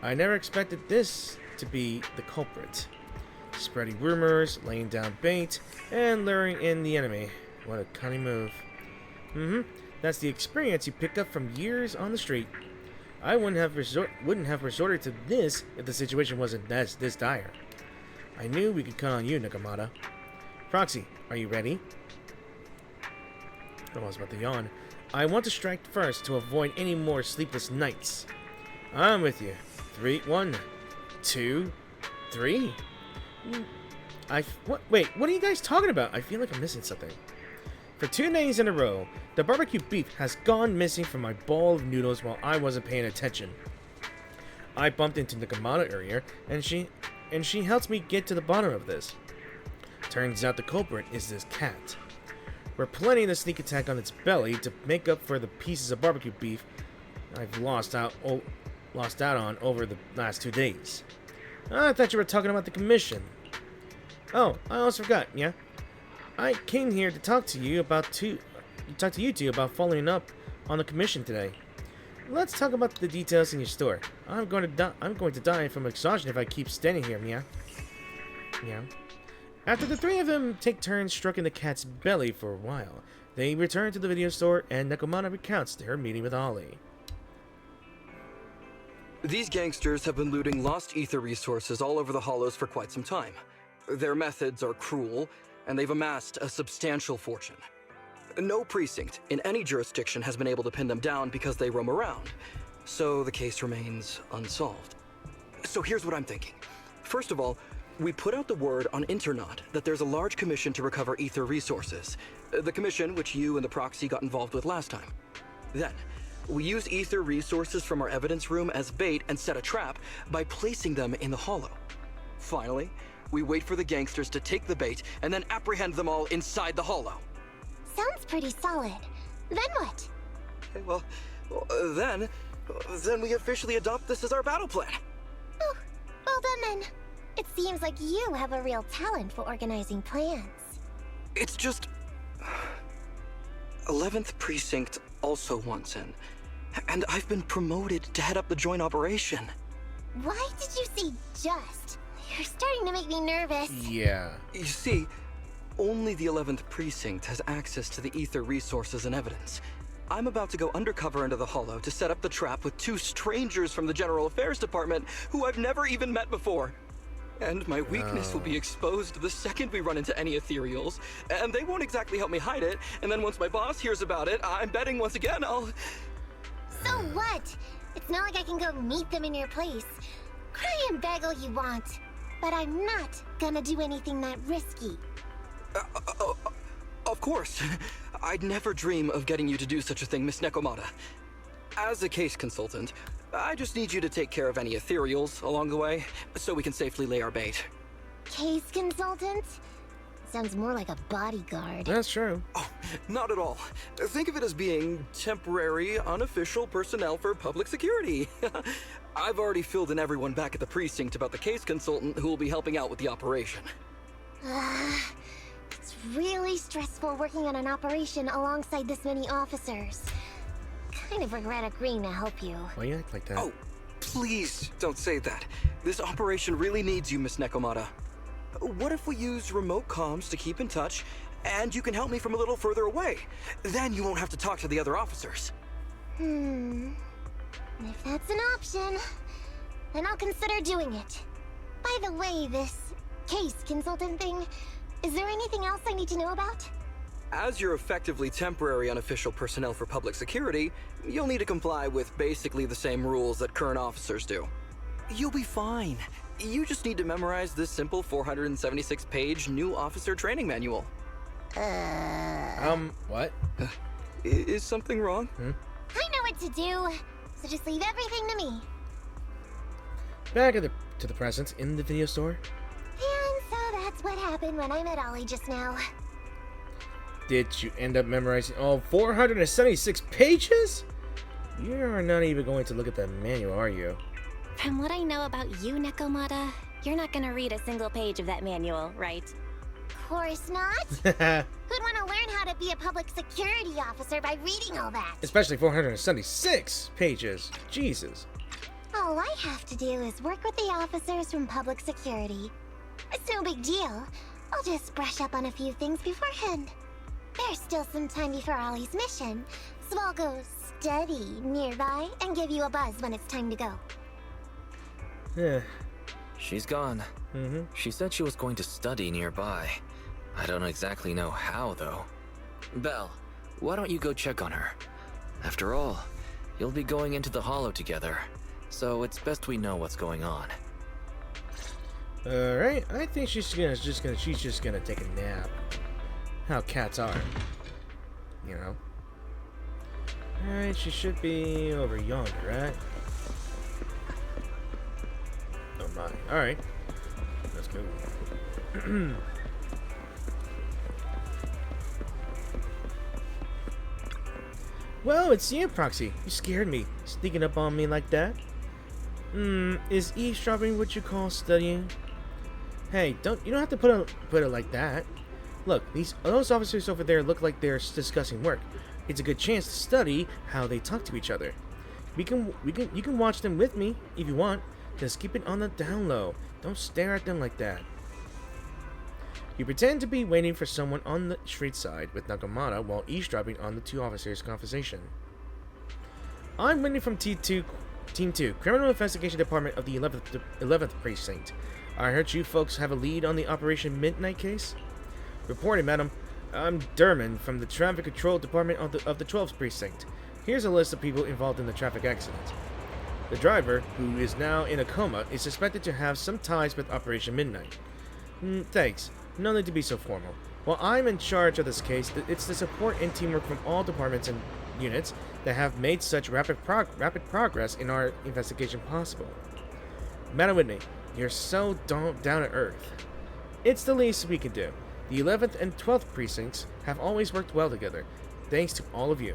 I never expected this to be the culprit. Spreading rumors, laying down bait, and luring in the enemy. What a cunning move. That's the experience you pick up from years on the street. I wouldn't have resorted to this if the situation wasn't this dire. I knew we could count on you, Nekomata. Proxy, are you ready? I was about to yawn. I want to strike first to avoid any more sleepless nights. I'm with you. 1, 2, 3. Wait, what are you guys talking about? I feel like I'm missing something. For 2 days in a row, the barbecue beef has gone missing from my bowl of noodles while I wasn't paying attention. I bumped into Nekomata earlier, and she helped me get to the bottom of this. Turns out the culprit is this cat. We're planning a sneak attack on its belly to make up for the pieces of barbecue beef I've lost out on over the last 2 days. I thought you were talking about the commission. Oh, I almost forgot, yeah? I came here to talk to you two about following up on the commission today. Let's talk about the details in your store. I'm going to die from exhaustion if I keep standing here, Mia. Yeah. After the 3 of them take turns stroking the cat's belly for a while, they return to the video store and Nekomata recounts her meeting with Ollie. These gangsters have been looting lost ether resources all over the Hollows for quite some time. Their methods are cruel, and they've amassed a substantial fortune. No precinct in any jurisdiction has been able to pin them down because they roam around, so the case remains unsolved. So here's what I'm thinking. First of all, we put out the word on Internaut that there's a large commission to recover ether resources. The commission which you and the proxy got involved with last time. Then, we use ether resources from our evidence room as bait and set a trap by placing them in the hollow. Finally, we wait for the gangsters to take the bait and then apprehend them all inside the hollow. Sounds pretty solid. Then what? Okay, well, then we officially adopt this as our battle plan. Oh, well done then. It seems like you have a real talent for organizing plans. It's just... 11th Precinct also wants in, and I've been promoted to head up the joint operation. Why did you say just? You're starting to make me nervous. Yeah. You see, only the 11th Precinct has access to the ether resources and evidence. I'm about to go undercover into the hollow to set up the trap with 2 strangers from the General Affairs Department who I've never even met before. And my weakness will be exposed the second we run into any ethereals, and they won't exactly help me hide it, and then once my boss hears about it, I'm betting once again I'll... So what? It's not like I can go meet them in your place. Cry and beg all you want. But I'm not gonna do anything that risky. Of course. I'd never dream of getting you to do such a thing, Miss Nekomata. As a case consultant, I just need you to take care of any ethereals along the way, so we can safely lay our bait. Case consultant? Sounds more like a bodyguard. That's true. Oh, not at all. Think of it as being temporary, unofficial personnel for public security. I've already filled in everyone back at the precinct about the case consultant who will be helping out with the operation. It's really stressful working on an operation alongside this many officers. Kind of regret agreeing to help you. Why you act like that? Oh, please don't say that. This operation really needs you, Miss Nekomata. What if we use remote comms to keep in touch, and you can help me from a little further away? Then you won't have to talk to the other officers. If that's an option, then I'll consider doing it. By the way, this case consultant thing, is there anything else I need to know about? As you're effectively temporary unofficial personnel for public security, you'll need to comply with basically the same rules that current officers do. You'll be fine. You just need to memorize this simple 476-page new officer training manual. What? Is something wrong? I know what to do, so just leave everything to me. Back to the present in the video store. And so that's what happened when I met Ollie just now. Did you end up memorizing all 476 pages? You are not even going to look at that manual, are you? From what I know about you, Nekomata, you're not gonna read a single page of that manual, right? Of course not. Who'd want to learn how to be a public security officer by reading all that? Especially 476 pages. Jesus. All I have to do is work with the officers from public security. It's no big deal. I'll just brush up on a few things beforehand. There's still some time before Ollie's mission, so I'll go study nearby and give you a buzz when it's time to go. Yeah. She's gone. She said she was going to study nearby. I don't exactly know how, though. Belle, why don't you go check on her? After all, you'll be going into the hollow together, so it's best we know what's going on. Alright, I think she's just gonna take a nap. How cats are. You know. Alright, she should be over yonder, right? Oh my. Alright. Let's go. Well, it's you, Proxy. You scared me, sneaking up on me like that. Is eavesdropping what you call studying? Hey, you don't have to put it like that. Look, those officers over there look like they're discussing work. It's a good chance to study how they talk to each other. You can watch them with me if you want. Just keep it on the down low. Don't stare at them like that. You pretend to be waiting for someone on the street side with Nekomata while eavesdropping on the 2 officers' conversation. I'm waiting from Team 2, Criminal Investigation Department of the 11th Precinct. I heard you folks have a lead on the Operation Midnight case? Reporting, madam. I'm Derman from the Traffic Control Department of the 12th Precinct. Here's a list of people involved in the traffic accident. The driver, who is now in a coma, is suspected to have some ties with Operation Midnight. Thanks. No need to be so formal. While I'm in charge of this case, it's the support and teamwork from all departments and units that have made such rapid progress in our investigation possible. Madam Whitney, you're so down to earth. It's the least we can do. The 11th and 12th precincts have always worked well together, thanks to all of you.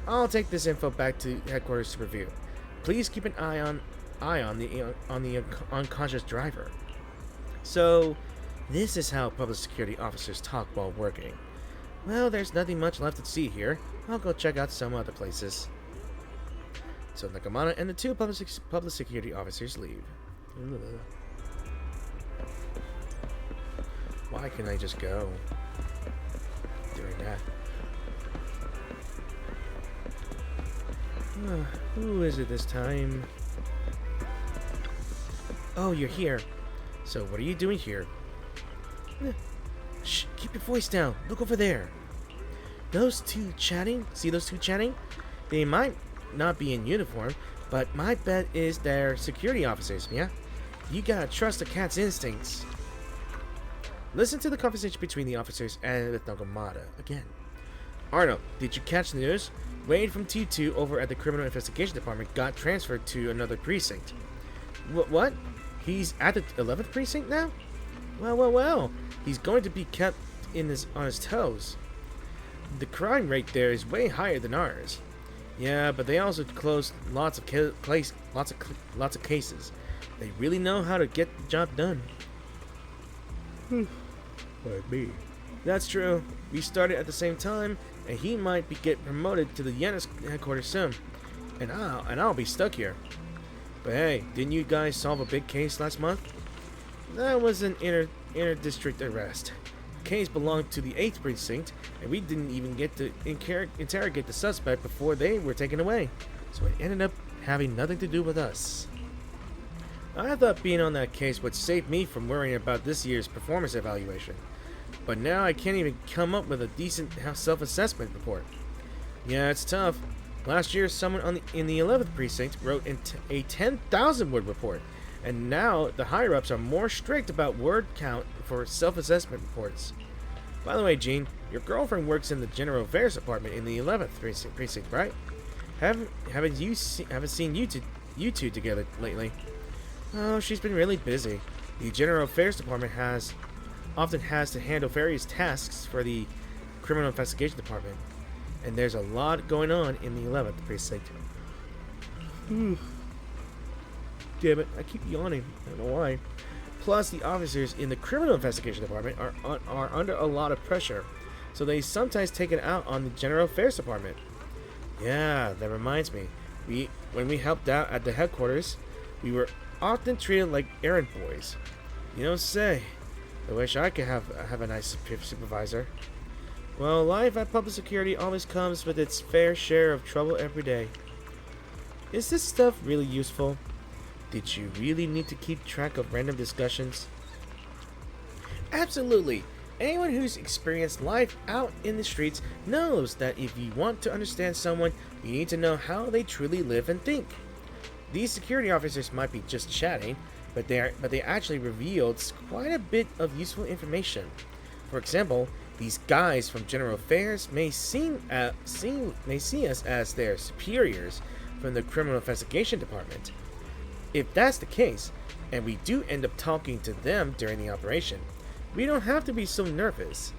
I'll take this info back to headquarters to review. Please keep an eye on the unconscious driver. So, this is how public security officers talk while working. Well, there's nothing much left to see here. I'll go check out some other places. So Nekomata and the two public security officers leave. Why can't I just go? Doing that. Who is it this time? Oh, you're here. So what are you doing here? Shh, keep your voice down. Look over there. Those two chatting? See those two chatting? They might not be in uniform, but my bet is they're security officers, yeah? You gotta trust the cat's instincts. Listen to the conversation between the officers and with Nekomata again. Arnold, did you catch the news? Wade from T2 over at the Criminal Investigation Department got transferred to another precinct. What? He's at the 11th precinct now? Well. He's going to be kept on his toes. The crime rate there is way higher than ours. Yeah, but they also closed lots of cases. They really know how to get the job done. Like me. That's true. We started at the same time, and he might get promoted to the Yenna's headquarters soon. And I'll be stuck here. But hey, didn't you guys solve a big case last month? That was an inter-district arrest. The case belonged to the 8th precinct, and we didn't even get to interrogate the suspect before they were taken away. So it ended up having nothing to do with us. I thought being on that case would save me from worrying about this year's performance evaluation. But now I can't even come up with a decent self-assessment report. Yeah, it's tough. Last year, someone in the 11th precinct wrote a 10,000-word report, and now the higher-ups are more strict about word count for self-assessment reports. By the way, Jean, your girlfriend works in the General Affairs Department in the 11th precinct, right? Haven't seen you two together lately? Oh, she's been really busy. The General Affairs Department often has to handle various tasks for the Criminal Investigation Department, and there's a lot going on in the 11th precinct. Damn it, I keep yawning. I don't know why. Plus, the officers in the Criminal Investigation Department are under a lot of pressure, so they sometimes take it out on the General Affairs Department. Yeah, that reminds me. When we helped out at the headquarters, we were often treated like errand boys. You don't say. I wish I could have a nice supervisor. Well, life at public security always comes with its fair share of trouble every day. Is this stuff really useful? Did you really need to keep track of random discussions? Absolutely. Anyone who's experienced life out in the streets knows that if you want to understand someone, you need to know how they truly live and think. These security officers might be just chatting, but they actually revealed quite a bit of useful information. For example, these guys from General Affairs may see us as their superiors from the Criminal Investigation Department. If that's the case, and we do end up talking to them during the operation, we don't have to be so nervous.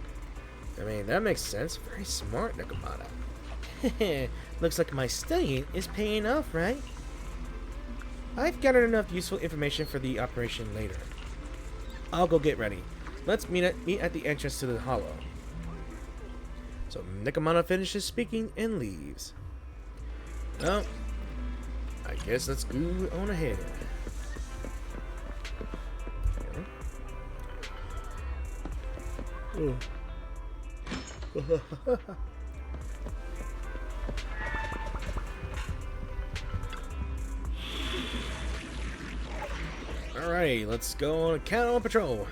I mean, that makes sense. Very smart, Nekomata. Looks like my studying is paying off, right? I've gathered enough useful information for the operation later. I'll go get ready. Let's meet at the entrance to the hollow. So Nekomata finishes speaking and leaves. Well, I guess let's go on ahead. Alright, let's go on a count on patrol.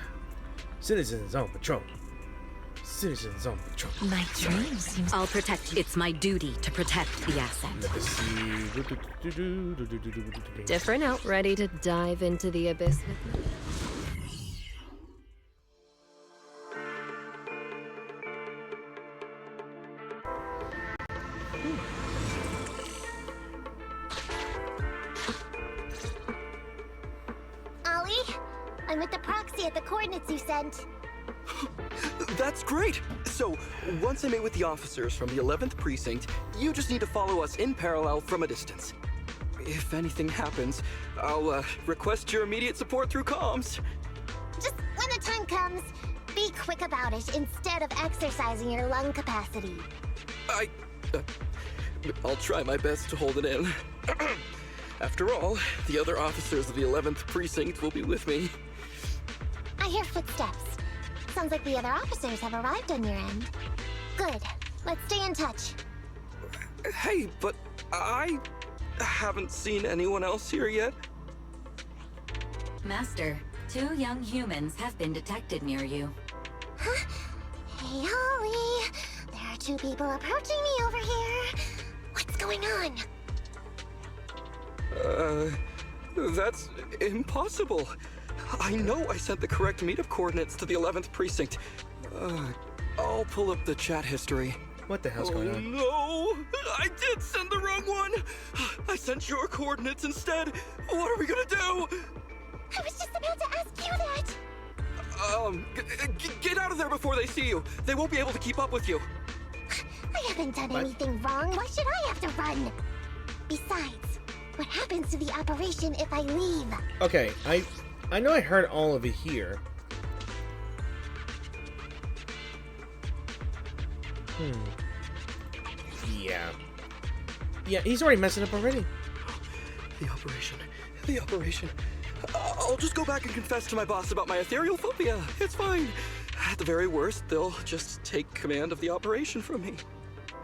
Citizens on patrol. Citizens on patrol. My dream seems... I'll protect you. It's my duty to protect the asset. Let us see. Different out, ready to dive into the abyss with me? Ollie, I'm with the proxy at the coordinates you sent. That's great! So, once I'm in with the officers from the 11th Precinct, you just need to follow us in parallel from a distance. If anything happens, I'll request your immediate support through comms. Just when the time comes, be quick about it instead of exercising your lung capacity. I'll try my best to hold it in. After all, the other officers of the 11th Precinct will be with me. I hear footsteps. Sounds like the other officers have arrived on your end. Good. Let's stay in touch. Hey, but I haven't seen anyone else here yet. Master, 2 young humans have been detected near you. Huh? Hey, Ollie. There are 2 people approaching me over here. What's going on? That's impossible. I know I sent the correct meetup coordinates to the 11th Precinct. I'll pull up the chat history. What the hell's going on? No! I did send the wrong one! I sent your coordinates instead! What are we gonna do? I was just about to ask you that! Get out of there before they see you! They won't be able to keep up with you! I haven't done anything wrong. Why should I have to run? Besides, what happens to the operation if I leave? Okay, I know I heard all of it here. Yeah, he's already messing up already. The operation. I'll just go back and confess to my boss about my ethereal phobia. It's fine. At the very worst, they'll just take command of the operation from me.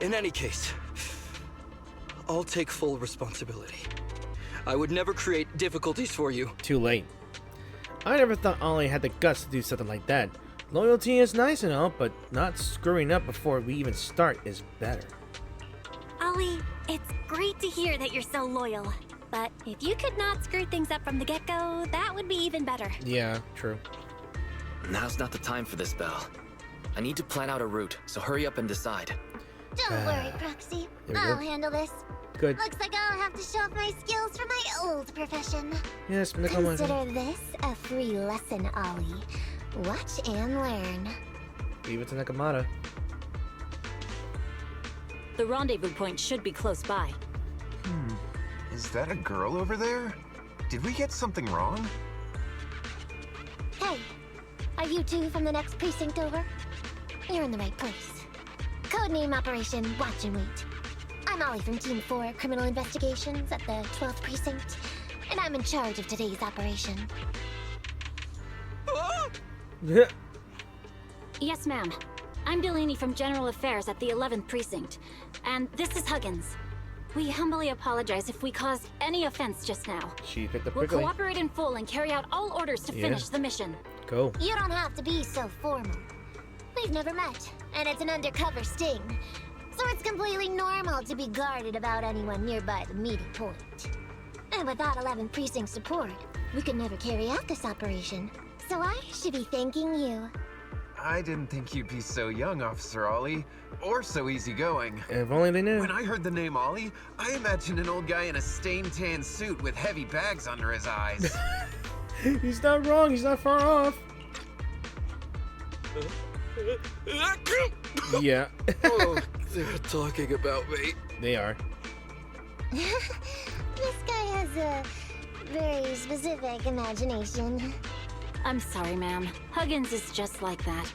In any case, I'll take full responsibility. I would never create difficulties for you. Too late. I never thought Ollie had the guts to do something like that. Loyalty is nice and all, but not screwing up before we even start is better. Ollie, it's great to hear that you're so loyal. But if you could not screw things up from the get-go, that would be even better. Yeah, true. Now's not the time for this, Belle. I need to plan out a route, so hurry up and decide. Don't worry, Proxy. There we I'll go. handle this. Good. Looks like I'll have to show off my skills from my old profession. Yes, Nekomata. Consider this a free lesson, Ollie. Watch and learn. Leave it to Nekomata. The rendezvous point should be close by. Is that a girl over there? Did we get something wrong? Hey, are you 2 from the next precinct over? You're in the right place. Codename Operation Watch and Wait. I'm Ollie from Team 4 Criminal Investigations at the 12th Precinct, and I'm in charge of today's operation. Yes, ma'am. I'm Delaney from General Affairs at the 11th Precinct, and this is Huggins. We humbly apologize if we caused any offense just now. She picked up We'll quickly. cooperate in full and carry out all orders to finish the mission. Go. You don't have to be so formal. We've never met, and it's an undercover sting. So it's completely normal to be guarded about anyone nearby the meeting point. And without 11th Precinct support, we could never carry out this operation. So I should be thanking you. I didn't think you'd be so young, Officer Ollie, or so easygoing. If only they knew. When I heard the name Ollie, I imagined an old guy in a stained tan suit with heavy bags under his eyes. He's not wrong. He's not far off. Yeah. Oh, they're talking about me. They are. This guy has a very specific imagination. I'm sorry, ma'am. Huggins is just like that.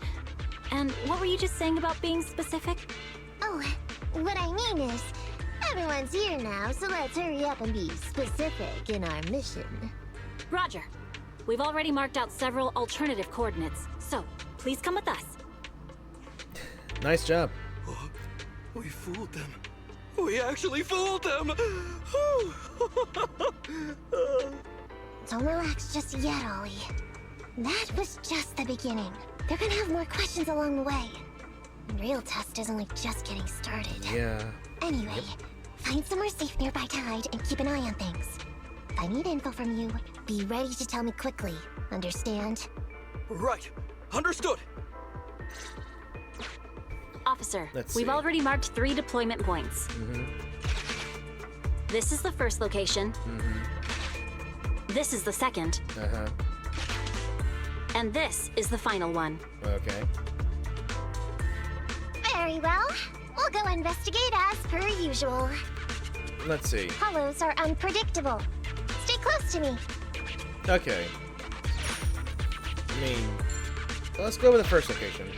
And what were you just saying about being specific? Oh, what I mean is, everyone's here now, so let's hurry up and be specific in our mission. Roger. We've already marked out several alternative coordinates, so please come with us. Nice job. Oh, we fooled them. We actually fooled them! Don't relax just yet, Ollie. That was just the beginning. They're gonna have more questions along the way. Real test is only just getting started. Yeah. Anyway, find somewhere safe nearby to hide and keep an eye on things. If I need info from you, be ready to tell me quickly. Understand? Right. Understood. Officer, Let's we've see. already marked 3 deployment points. This is the first location. This is the second. And this is the final one. Okay. Very well. We'll go investigate as per usual. Let's see. Hollows are unpredictable. Stay close to me. Okay. I mean, let's go with the first location.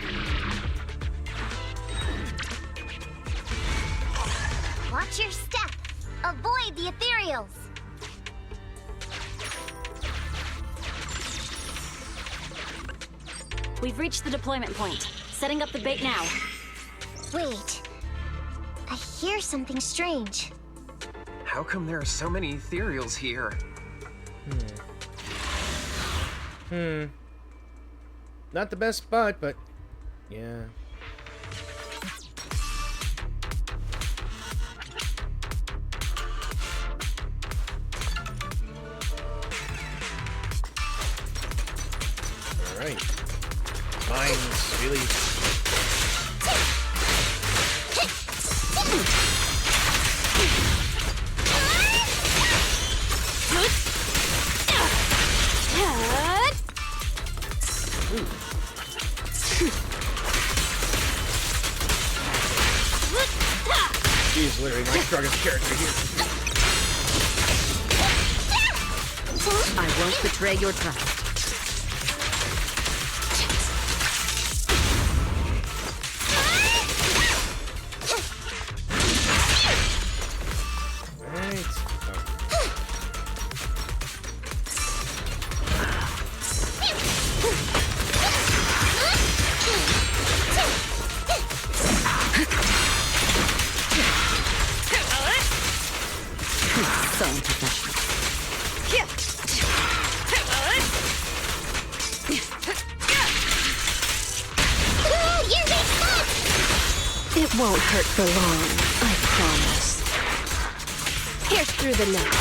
Watch your step. Avoid the ethereals. We've reached the deployment point. Setting up the bait now. Wait. I hear something strange. How come there are so many ethereals here? Not the best spot, but yeah. All right. Mine's really. She's literally my strongest character here. I won't betray your trust. It won't hurt for long, I promise. Pierce through the neck.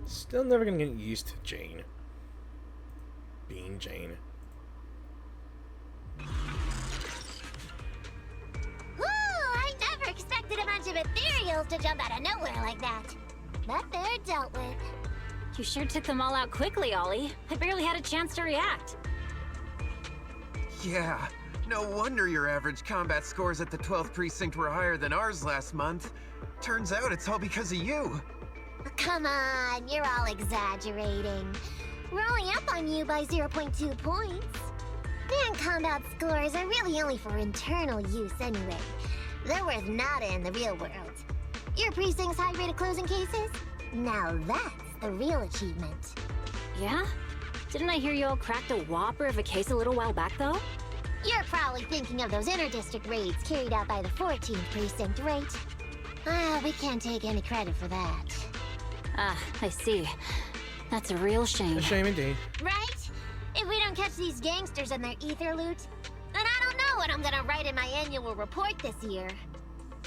Still never gonna get used to Jane. Being Jane. I never expected a bunch of ethereals to jump out of nowhere like that. But they're dealt with. You sure took them all out quickly, Ollie. I barely had a chance to react. Yeah, no wonder your average combat scores at the 12th precinct were higher than ours last month. Turns out it's all because of you. Come on, you're all exaggerating. We're only up on you by 0.2 points. And combat scores are really only for internal use anyway. They're worth nada in the real world. Your precinct's high rate of closing cases? Now that's the real achievement. Yeah? Didn't I hear you all cracked a whopper of a case a little while back, though? You're probably thinking of those inter-district raids carried out by the 14th precinct, right? We can't take any credit for that. Ah, I see. That's a real shame. A shame indeed. Right? If we don't catch these gangsters and their ether loot, then I don't know what I'm gonna write in my annual report this year.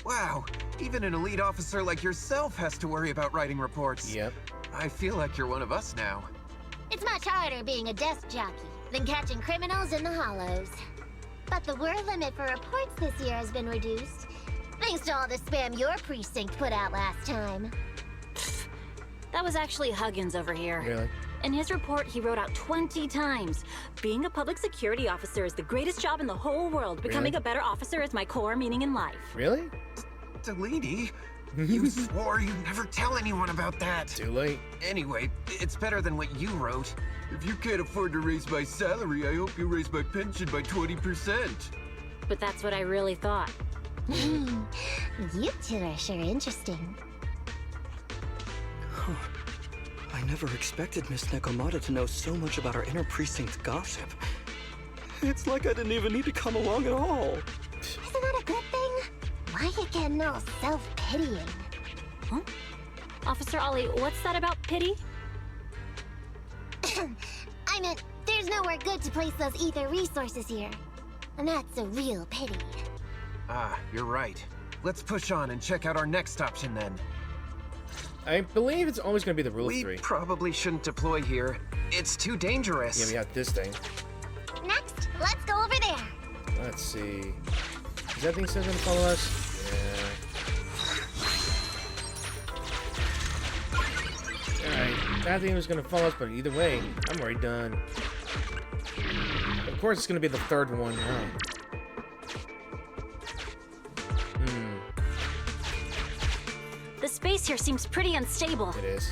Wow, even an elite officer like yourself has to worry about writing reports. Yep. I feel like you're one of us now. It's much harder being a desk jockey than catching criminals in the hollows. But the word limit for reports this year has been reduced, thanks to all the spam your precinct put out last time. That was actually Huggins over here. Really? In his report, he wrote out 20 times. Being a public security officer is the greatest job in the whole world. Becoming Really? a better officer is my core meaning in life. Really? Delaney, you swore you'd never tell anyone about that. Too late. Anyway, it's better than what you wrote. If you can't afford to raise my salary, I hope you raise my pension by 20%. But that's what I really thought. You two are sure interesting. I never expected Miss Nekomata to know so much about our inner precinct gossip. It's like I didn't even need to come along at all. Isn't that a good thing? Why you getting all self-pitying? Huh? Officer Ollie, what's that about pity? I meant, there's nowhere good to place those ether resources here. And that's a real pity. Ah, you're right. Let's push on and check out our next option then. I believe it's always going to be the rule of We 3. probably shouldn't deploy here. It's too dangerous. Yeah, we have this thing. Next, let's go over there. Let's see. Is that thing still going to follow us? Yeah. Alright, that thing was going to follow us, but either way, I'm already done. Of course, it's going to be the third one now. The space here seems pretty unstable. It is.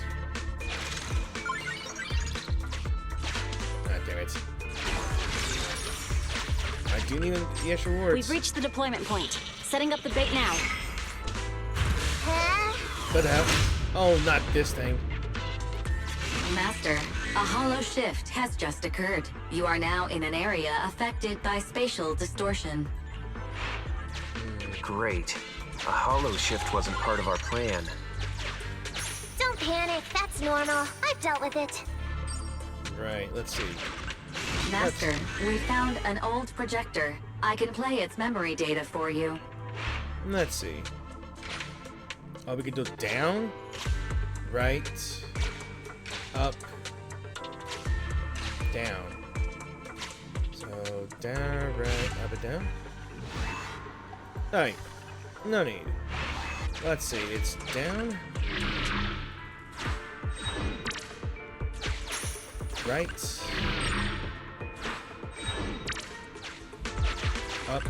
God damn it. I do need the extra rewards. We've reached the deployment point. Setting up the bait now. What the hell? Oh, not this thing. Master, a hollow shift has just occurred. You are now in an area affected by spatial distortion. Great. A hollow shift wasn't part of our plan. Don't panic, that's normal. I've dealt with it. Right, let's see. Master, we found an old projector. I can play its memory data for you. Let's see. Oh, we can do down, right, up, down. So down, right, up and down. Alright, no need. Let's see, it's down, right, up,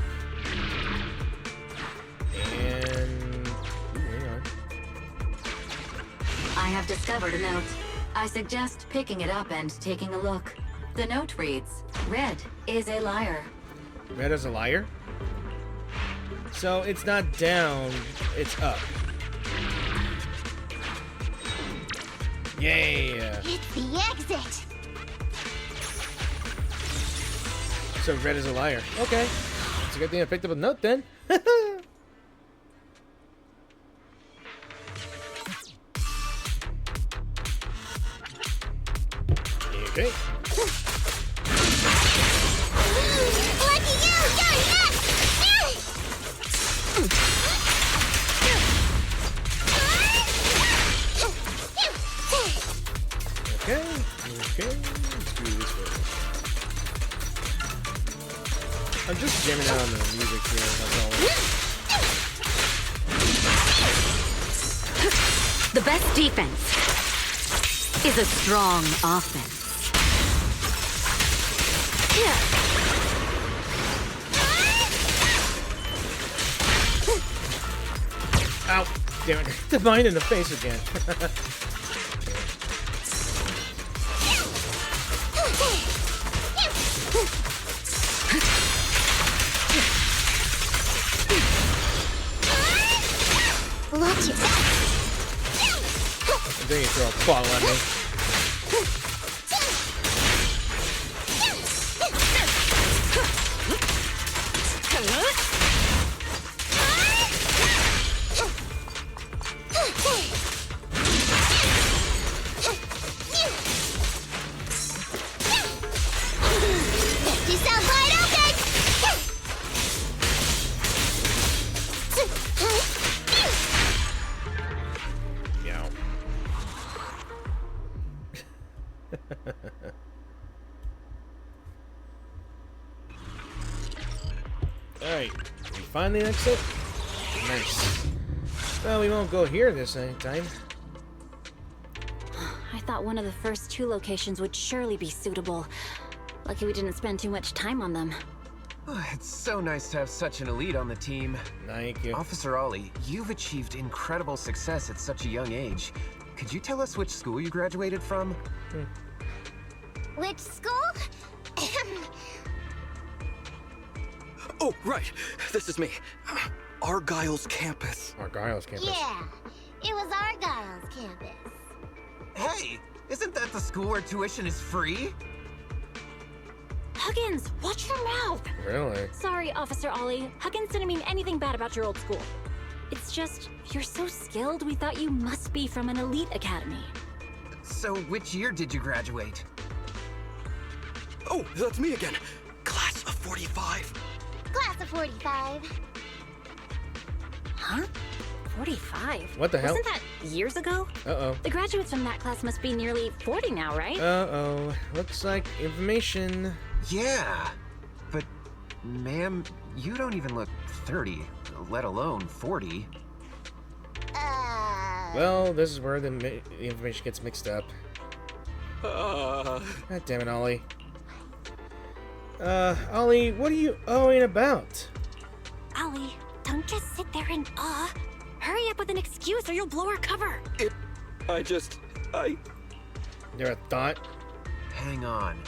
and hang on. I have discovered a note. I suggest picking it up and taking a look. The note reads, "Red is a liar." Red is a liar? So it's not down, it's up. Yeah. It's the exit. So red is a liar. Okay. It's a good thing I picked up a note then. Okay. Lucky you! You're next! Okay. Okay. Let's do this way. I'm just jamming out on the music here, that's all. The best defense is a strong offense. Ow! Damn it. The mine in the face again. Watch it. And then you throw a bottle at me. You sound wide open! Meow. Alright, we find the exit? Nice. Well, we won't go here this time. I thought one of the first 2 locations would surely be suitable. Lucky we didn't spend too much time on them. It's so nice to have such an elite on the team. Thank you. Officer Ollie, you've achieved incredible success at such a young age. Could you tell us which school you graduated from? Which school? Oh, right. This is me. Argyle's campus. Argyle's campus. Yeah, it was Argyle's campus. Hey, isn't that the school where tuition is free? Huggins, watch your mouth! Really? Sorry, Officer Ollie. Huggins didn't mean anything bad about your old school. It's just, you're so skilled, we thought you must be from an elite academy. So, which year did you graduate? Oh, that's me again. Class of 45. Class of 45. Huh? 45? What the hell? Wasn't that years ago? Uh-oh. The graduates from that class must be nearly 40 now, right? Uh-oh. Looks like information. Yeah. But, ma'am, you don't even look 30, let alone 40. Well, this is where the information gets mixed up. God damn it, Ollie. Ollie, what are you owing about? Ollie, don't just sit there in awe. Hurry up with an excuse or you'll blow our cover. You're a thought? Hang on.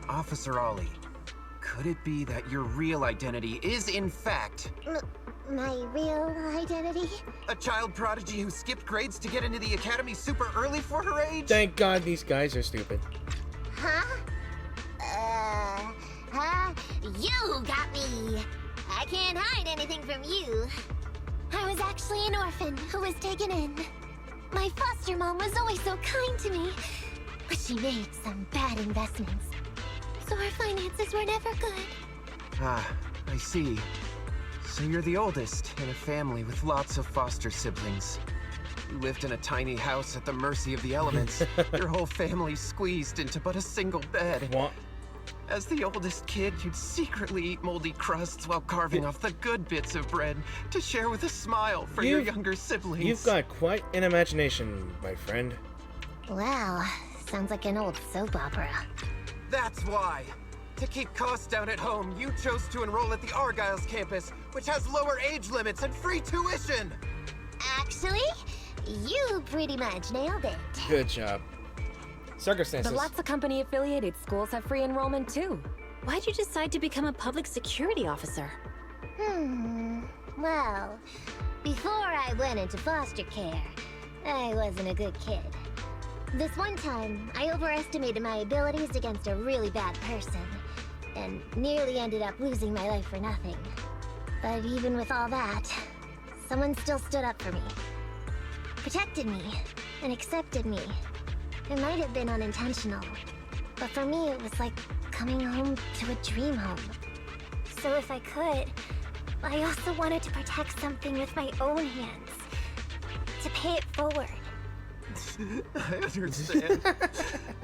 Officer Ollie, could it be that your real identity is, in fact... My real identity? A child prodigy who skipped grades to get into the academy super early for her age? Thank God these guys are stupid. Huh? You got me. I can't hide anything from you. I was actually an orphan who was taken in. My foster mom was always so kind to me, but she made some bad investments. So our finances were never good. Ah, I see. So you're the oldest in a family with lots of foster siblings. You lived in a tiny house at the mercy of the elements. Your whole family squeezed into but a single bed. What? As the oldest kid, you'd secretly eat moldy crusts while carving off the good bits of bread to share with a smile for your younger siblings. You've got quite an imagination, my friend. Wow, sounds like an old soap opera. That's why. To keep costs down at home, you chose to enroll at the Argyle's campus, which has lower age limits and free tuition. Actually, you pretty much nailed it. Good job. Circumstances. But lots of company-affiliated schools have free enrollment too. Why'd you decide to become a public security officer? Well, before I went into foster care, I wasn't a good kid. This one time, I overestimated my abilities against a really bad person, and nearly ended up losing my life for nothing. But even with all that, someone still stood up for me. Protected me, and accepted me. It might have been unintentional, but for me it was like coming home to a dream home. So if I could, I also wanted to protect something with my own hands. To pay it forward. I understand.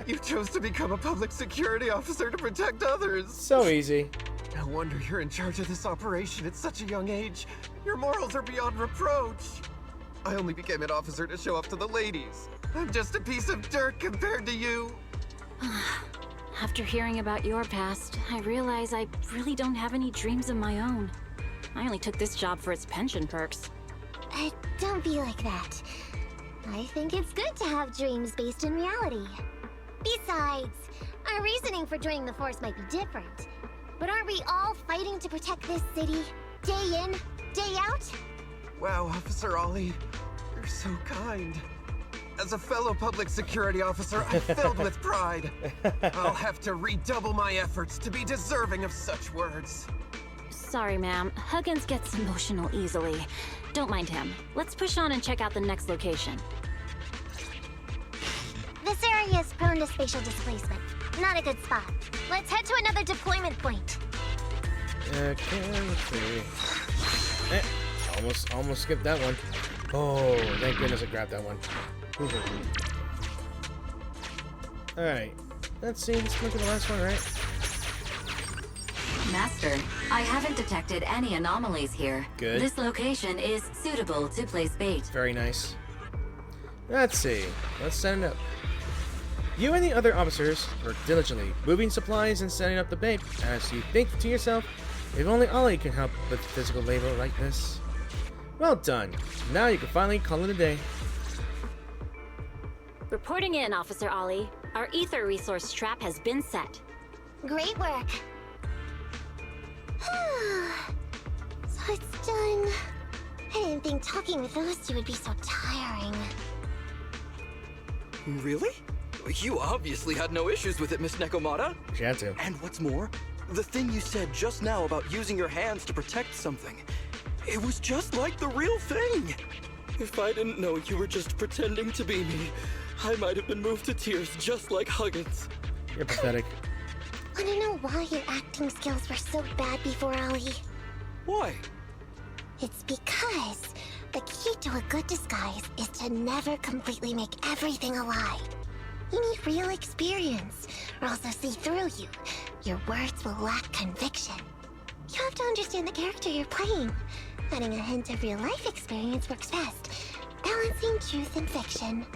You chose to become a public security officer to protect others. So easy. No wonder you're in charge of this operation at such a young age. Your morals are beyond reproach. I only became an officer to show off to the ladies. I'm just a piece of dirt compared to you. After hearing about your past, I realize I really don't have any dreams of my own. I only took this job for its pension perks. Don't be like that. I think it's good to have dreams based in reality. Besides, our reasoning for joining the Force might be different. But aren't we all fighting to protect this city, day in, day out? Wow, Officer Ollie, you're so kind. As a fellow public security officer, I'm filled with pride. I'll have to redouble my efforts to be deserving of such words. Sorry, ma'am. Huggins gets emotional easily. Don't mind him. Let's push on and check out the next location. This area is prone to spatial displacement. Not a good spot. Let's head to another deployment point. Okay, let's see. Almost skipped that one. Oh, thank goodness I grabbed that one. Alright. Let's see, let's look at the last one, right? Master, I haven't detected any anomalies here. Good. This location is suitable to place bait. Very nice. Let's see. Let's set it up. You and the other officers work diligently, moving supplies and setting up the bait, as you think to yourself, if only Ollie can help with physical labor like this. Well done. Now you can finally call it a day. Reporting in, Officer Ollie. Our ether resource trap has been set. Great work. So it's done. I didn't think talking with those two would be so tiring. Really? You obviously had no issues with it, Miss Nekomata. She had to. And what's more, the thing you said just now about using your hands to protect something, it was just like the real thing. If I didn't know you were just pretending to be me, I might have been moved to tears just like Huggins. You're pathetic. Wanna know why your acting skills were so bad before, Ollie? Why? It's because the key to a good disguise is to never completely make everything a lie. You need real experience, or else they'll see through you. Your words will lack conviction. You have to understand the character you're playing. Adding a hint of real life experience works best, balancing truth and fiction.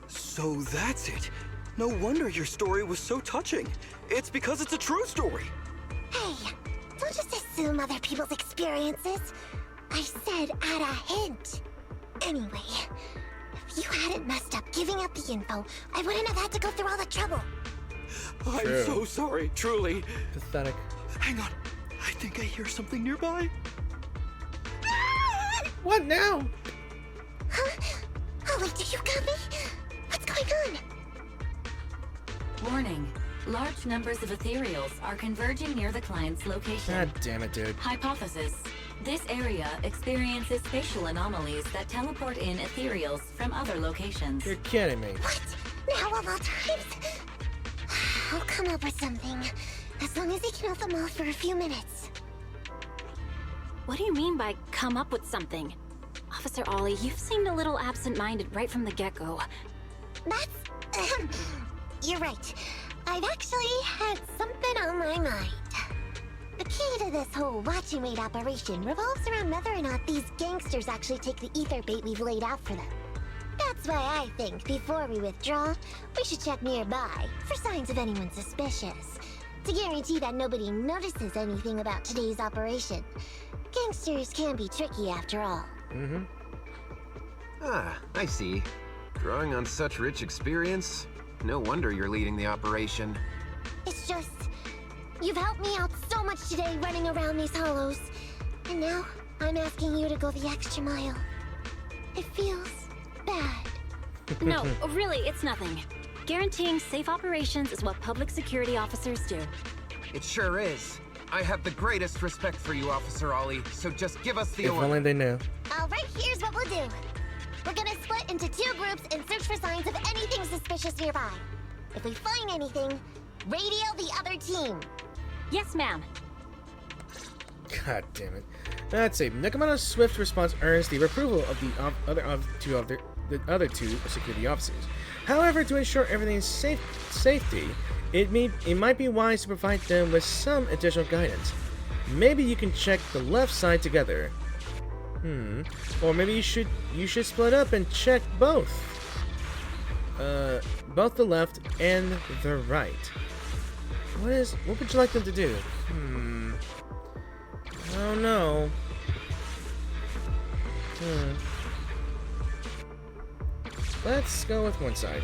So that's it. No wonder your story was so touching. It's because it's a true story. Hey, don't just assume other people's experiences. I said add a hint. Anyway, if you hadn't messed up giving up the info, I wouldn't have had to go through all the trouble. I'm so sorry, truly. Pathetic. Hang on. I think I hear something nearby. What now? Huh? Ollie, do you got me? What's going on? Warning. Large numbers of ethereals are converging near the client's location. God damn it, dude. Hypothesis. This area experiences spatial anomalies that teleport in ethereals from other locations. You're kidding me. What? Now of all times? I'll come up with something. As long as he can hold them off for a few minutes. What do you mean by come up with something? Officer Ollie, you've seemed a little absent-minded right from the get-go. That's... You're right. I've actually had something on my mind. The key to this whole watch and wait operation revolves around whether or not these gangsters actually take the ether bait we've laid out for them. That's why I think before we withdraw, we should check nearby for signs of anyone suspicious. To guarantee that nobody notices anything about today's operation. Gangsters can be tricky after all. Mm-hmm. Ah, I see. Drawing on such rich experience, no wonder you're leading the operation. It's just... You've helped me out so much today running around these hollows. And now, I'm asking you to go the extra mile. It feels bad. No, really, it's nothing. Guaranteeing safe operations is what public security officers do. It sure is. I have the greatest respect for you, Officer Ollie, so just give us the If order. only they knew. Alright, here's what we'll do. We're gonna split into 2 groups and search for signs of anything suspicious nearby. If we find anything, radio the other team. Yes, ma'am. God damn it. That's it. Nekomata's swift response earns the approval of the other two security officers. However, to ensure everything's safety, it might be wise to provide them with some additional guidance. Maybe you can check the left side together. Or maybe you should split up and check both. Both the left and the right. What would you like them to do? I don't know. Let's go with one side.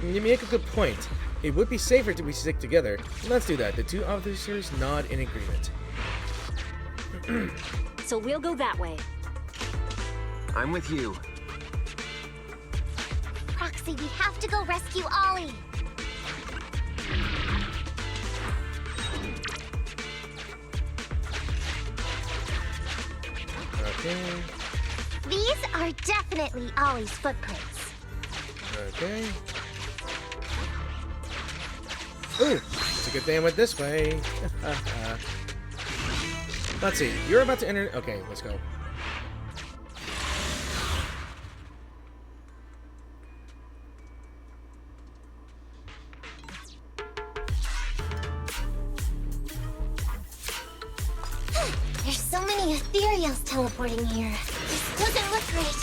You make a good point. It would be safer to stick together. Let's do that. The 2 officers nod in agreement. So we'll go that way. I'm with you. Roxy, we have to go rescue Ollie. Okay. These are definitely Ollie's footprints. Okay. Ooh, it's a good thing I went this way. Let's see. You're about to enter. Okay, let's go. There's so many ethereals teleporting here. This doesn't look great.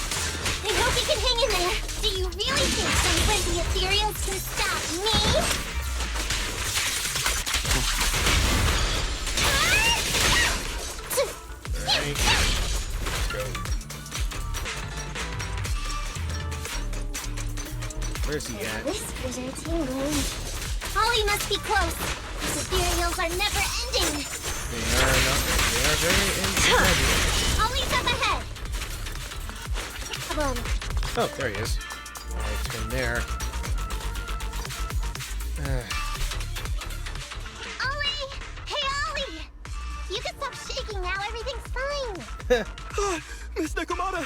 I hope you can hang in there. Do you really think some friendly ethereals can stop me? Alright. Let's go. Where's he at? Whispers are tingling. Ollie must be close. These ethereals are never ending. They are very independent. Ollie's up ahead. Come on. Oh, there he is. Alright, turn there. Ollie! Hey, Ollie! You can stop shaking now. Everything's fine. Miss Nekomata!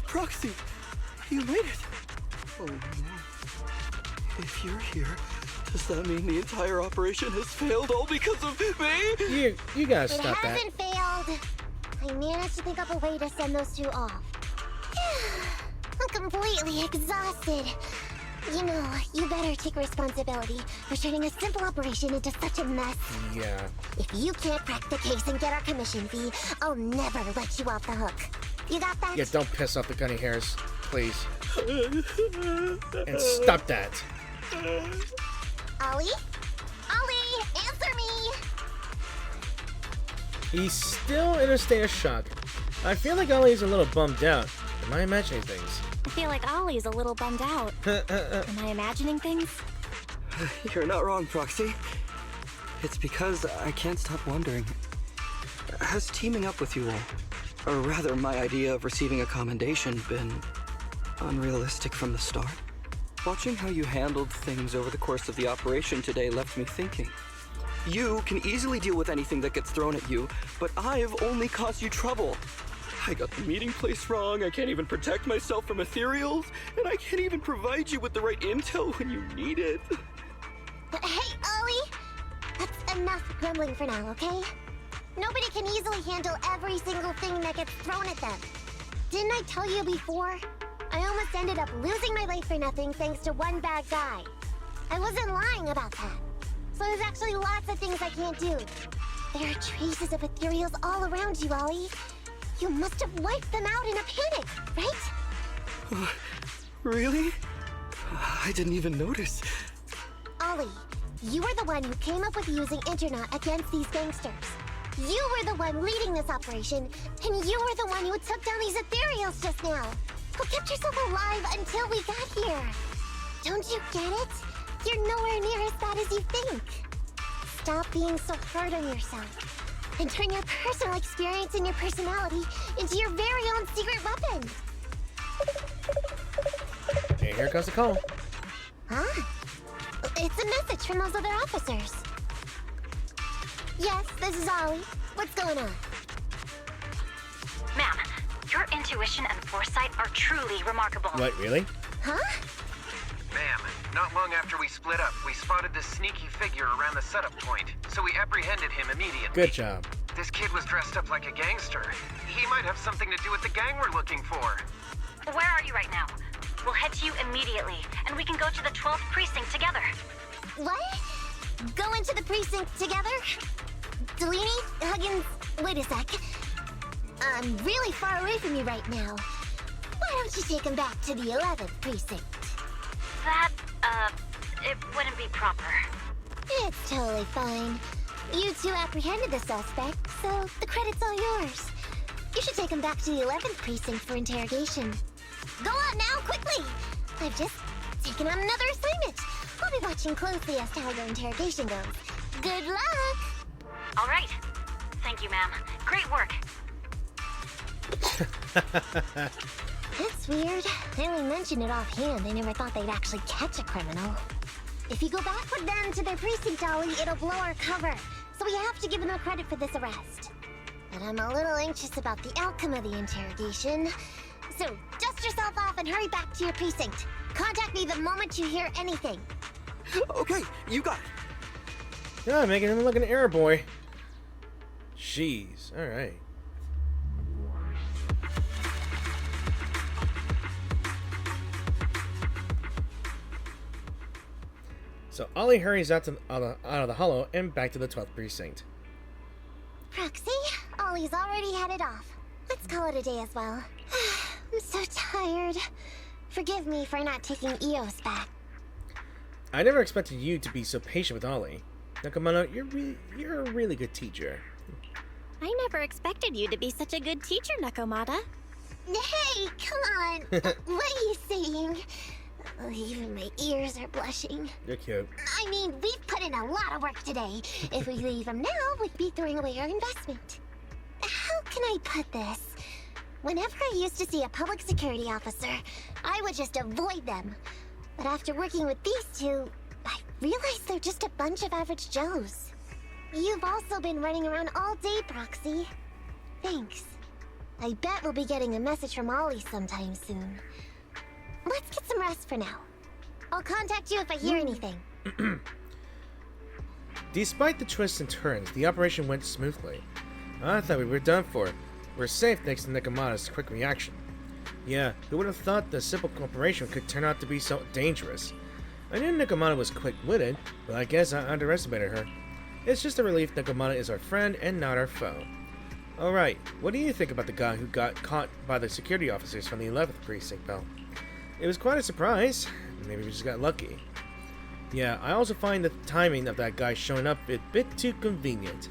Proxy! You made it! Oh no. If you're here, does that mean the entire operation has failed all because of me? You gotta stop that. It hasn't failed. I managed to think up a way to send those two off. I'm completely exhausted. You know, you better take responsibility for turning a simple operation into such a mess. Yeah. If you can't crack the case and get our commission fee, I'll never let you off the hook. You got that? Yeah, don't piss off the gunny hairs, please. And stop that. Ollie? Ollie, answer me! He's still in a state of shock. I feel like Ollie's a little bummed out. Am I imagining things? I feel like Ollie's a little bummed out. Am I imagining things? You're not wrong, Proxy. It's because I can't stop wondering. Has teaming up with you all, or rather my idea of receiving a commendation, been unrealistic from the start? Watching how you handled things over the course of the operation today left me thinking. You can easily deal with anything that gets thrown at you, but I've only caused you trouble. I got the meeting place wrong, I can't even protect myself from ethereals, and I can't even provide you with the right intel when you need it. Hey, Ollie! That's enough grumbling for now, okay? Nobody can easily handle every single thing that gets thrown at them. Didn't I tell you before? I almost ended up losing my life for nothing thanks to one bad guy. I wasn't lying about that. So there's actually lots of things I can't do. There are traces of ethereals all around you, Ollie. You must have wiped them out in a panic, right? Really? I didn't even notice. Ollie, you were the one who came up with using Internet against these gangsters. You were the one leading this operation, and you were the one who took down these ethereals just now. Who kept yourself alive until we got here. Don't you get it? You're nowhere near as bad as you think. Stop being so hard on yourself. And turn your personal experience and your personality into your very own secret weapon. Hey, here comes the call. Huh? It's a message from those other officers. Yes, this is Ollie. What's going on? Ma'am, your intuition and foresight are truly remarkable. What, really? Huh? Ma'am, not long after we split up, we spotted this sneaky figure around the setup point, so we apprehended him immediately. Good job. This kid was dressed up like a gangster. He might have something to do with the gang we're looking for. Where are you right now? We'll head to you immediately, and we can go to the 12th precinct together. What? Go into the precinct together? Delaney? Huggins? Wait a sec. I'm really far away from you right now. Why don't you take him back to the 11th precinct? That, it wouldn't be proper. It's totally fine. You two apprehended the suspect, so the credit's all yours. You should take him back to the 11th precinct for interrogation. Go on now, quickly! I've just taken on another assignment. I'll be watching closely as to how your interrogation goes. Good luck! All right. Thank you, ma'am. Great work. That's weird. I only mentioned it offhand. I never thought they'd actually catch a criminal. If you go back with them to their precinct, Ollie, it'll blow our cover. So we have to give them credit for this arrest. But I'm a little anxious about the outcome of the interrogation. So dust yourself off and hurry back to your precinct. Contact me the moment you hear anything. Okay, you got it. Yeah, making him look an error boy. Jeez, alright. So Ollie hurries out of the hollow and back to the 12th precinct. Proxy, Ollie's already headed off. Let's call it a day as well. I'm so tired. Forgive me for not taking EOS back. I never expected you to be so patient with Ollie. Nekomata, you're a really good teacher. I never expected you to be such a good teacher, Nekomata. Hey, come on. What are you saying? Oh, even my ears are blushing. You're cute. I mean, we've put in a lot of work today. If we leave them now, we'd be throwing away our investment. How can I put this? Whenever I used to see a public security officer, I would just avoid them. But after working with these two, I realized they're just a bunch of average Joes. You've also been running around all day, Proxy. Thanks. I bet we'll be getting a message from Ollie sometime soon. Let's get some rest for now. I'll contact you if I hear anything. Despite the twists and turns, the operation went smoothly. I thought we were done for. We're safe thanks to Nekomata's quick reaction. Yeah, who would have thought the simple operation could turn out to be so dangerous? I knew Nekomata was quick-witted, but I guess I underestimated her. It's just a relief Nekomata is our friend and not our foe. Alright, what do you think about the guy who got caught by the security officers from the 11th precinct, Belle? It was quite a surprise. Maybe we just got lucky. Yeah, I also find the timing of that guy showing up a bit too convenient.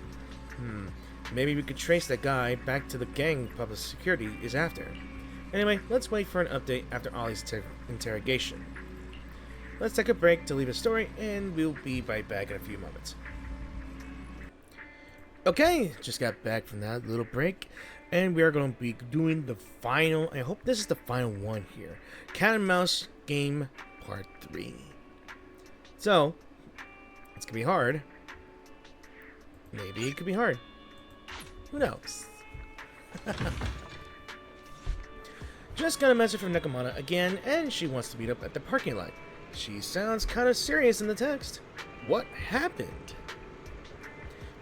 Maybe we could trace that guy back to the gang public security is after. Anyway, let's wait for an update after Ollie's interrogation. Let's take a break to leave the story, and we'll be right back in a few moments. Okay, just got back from that little break, and we are going to be doing the final, I hope this is the final one here, Cat and Mouse Game Part 3. So, it's going to be hard. Maybe it could be hard. Who knows? Just got a message from Nekomata again, and she wants to meet up at the parking lot. She sounds kind of serious in the text. What happened?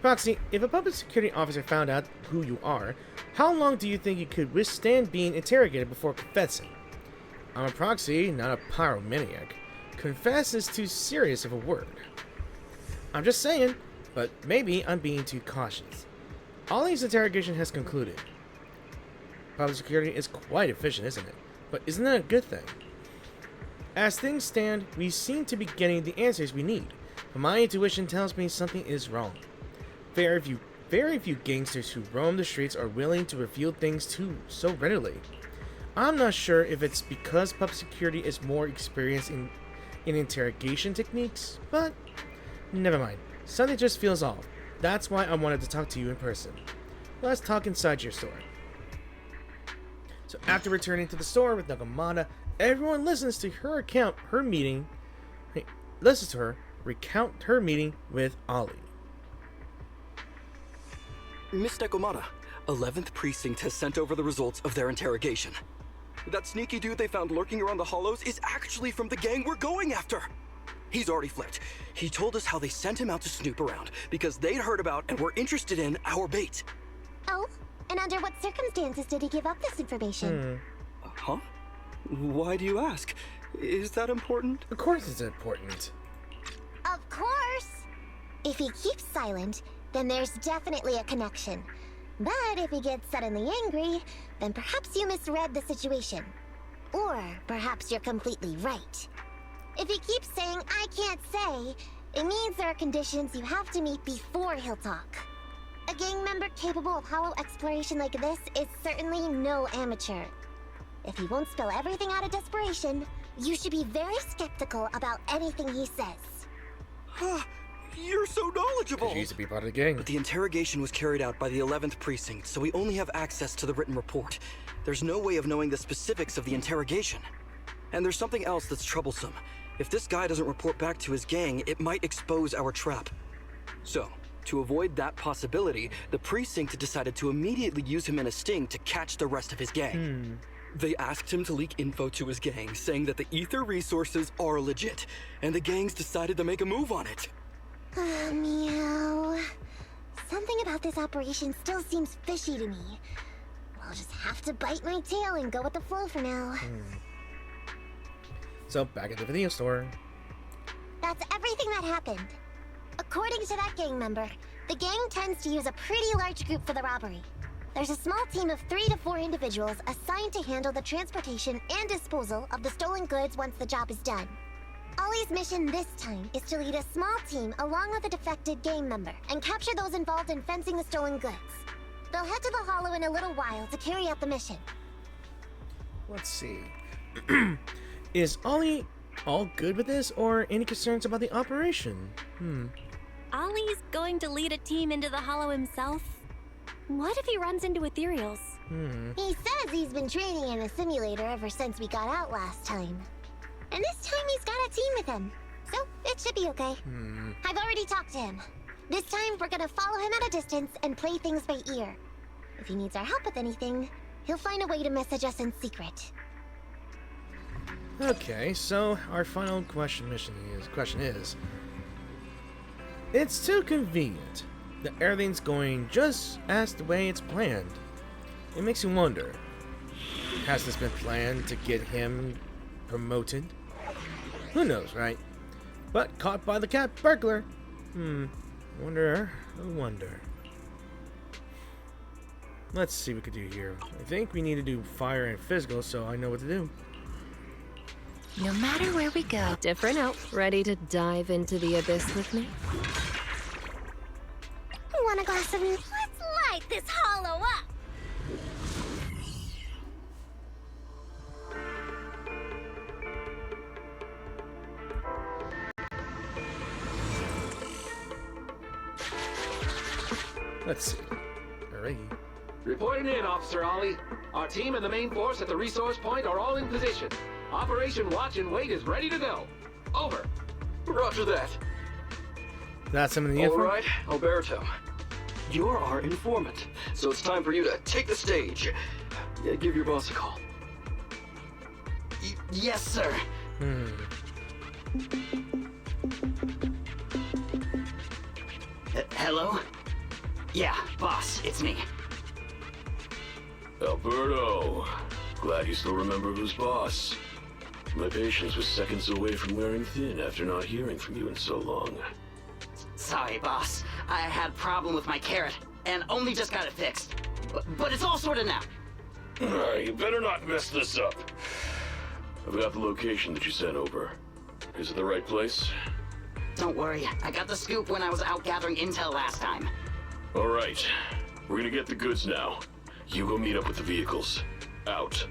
Proxy, if a public security officer found out who you are, how long do you think you could withstand being interrogated before confessing? I'm a proxy, not a pyromaniac. Confess is too serious of a word. I'm just saying, but maybe I'm being too cautious. Ollie's interrogation has concluded. Public security is quite efficient, isn't it? But isn't that a good thing? As things stand, we seem to be getting the answers we need, but my intuition tells me something is wrong. Very few gangsters who roam the streets are willing to reveal things so readily. I'm not sure if it's because public security is more experienced in interrogation techniques, but never mind. Something just feels off. That's why I wanted to talk to you in person. Let's talk inside your store. So after returning to the store with Nekomata, everyone listens to her recount her meeting with Ollie. Miss Nekomata, 11th Precinct has sent over the results of their interrogation. That sneaky dude they found lurking around the hollows is actually from the gang we're going after. He's already flipped. He told us how they sent him out to snoop around because they'd heard about and were interested in our bait. Oh? And under what circumstances did he give up this information? Huh? Why do you ask? Is that important? Of course it's important. Of course! If he keeps silent, then there's definitely a connection. But if he gets suddenly angry, then perhaps you misread the situation. Or perhaps you're completely right. If he keeps saying, I can't say, it means there are conditions you have to meet before he'll talk. A gang member capable of hollow exploration like this is certainly no amateur. If he won't spill everything out of desperation, you should be very skeptical about anything he says. You're so knowledgeable! She used to be part of the gang. But the interrogation was carried out by the 11th Precinct, so we only have access to the written report. There's no way of knowing the specifics of the interrogation. And there's something else that's troublesome. If this guy doesn't report back to his gang, it might expose our trap. So, to avoid that possibility, the Precinct decided to immediately use him in a sting to catch the rest of his gang. They asked him to leak info to his gang, saying that the ether resources are legit, and the gangs decided to make a move on it. Meow. Something about this operation still seems fishy to me. I'll just have to bite my tail and go with the flow for now. So, back at the video store. That's everything that happened. According to that gang member, the gang tends to use a pretty large group for the robbery. There's a small team of 3 to 4 individuals assigned to handle the transportation and disposal of the stolen goods once the job is done. Ollie's mission this time is to lead a small team along with a defected gang member and capture those involved in fencing the stolen goods. They'll head to the Hollow in a little while to carry out the mission. Let's see. Is Ollie all good with this, or any concerns about the operation? Ollie's going to lead a team into the Hollow himself? What if he runs into ethereals? He says he's been training in a simulator ever since we got out last time. And this time he's got a team with him. So it should be okay. I've already talked to him. This time we're gonna follow him at a distance and play things by ear. If he needs our help with anything, he'll find a way to message us in secret. Okay, so our final question is, it's too convenient that everything's going just as the way it's planned. It makes you wonder, has this been planned to get him promoted? Who knows, right? But caught by the cat burglar. I wonder. Let's see what we could do here. I think we need to do fire and physical, so I know what to do. No matter where we go. Different out. Ready to dive into the abyss with me? Want a glass of... Let's light this hollow up! Let's see. Alrighty. Reporting in, Officer Ollie. Our team and the main force at the resource point are all in position. Operation Watch and Wait is ready to go. Over. Roger that. That's some of the info? All right, Alberto. You're our informant, so it's time for you to take the stage. Yeah, give your boss a call. Yes, sir. Hello? Yeah, boss, it's me. Alberto, glad you still remember who's boss. My patience was seconds away from wearing thin after not hearing from you in so long. Sorry, boss. I had a problem with my carrot, and only just got it fixed. But it's all sorted now. You better not mess this up. I've got the location that you sent over. Is it the right place? Don't worry, I got the scoop when I was out gathering intel last time. All right, we're gonna get the goods now. You go meet up with the vehicles. Out.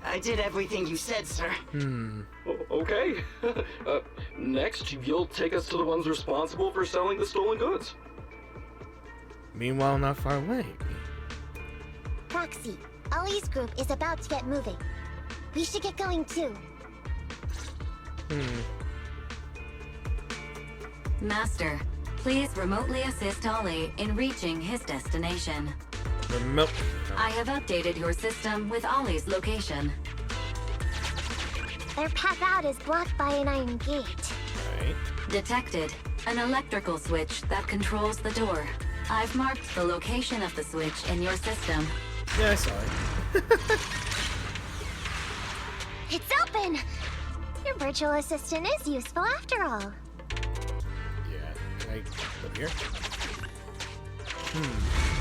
I did everything you said, sir. Okay. Next, you'll take us to the ones responsible for selling the stolen goods. Meanwhile, not far away. Proxy, Ollie's group is about to get moving. We should get going too. Master, please remotely assist Ollie in reaching his destination. Remote. I have updated your system with Ollie's location. Their path out is blocked by an iron gate. Right. Detected. An electrical switch that controls the door. I've marked the location of the switch in your system. Yeah, I saw it. It's open! Your virtual assistant is useful after all. Yeah, can I go here?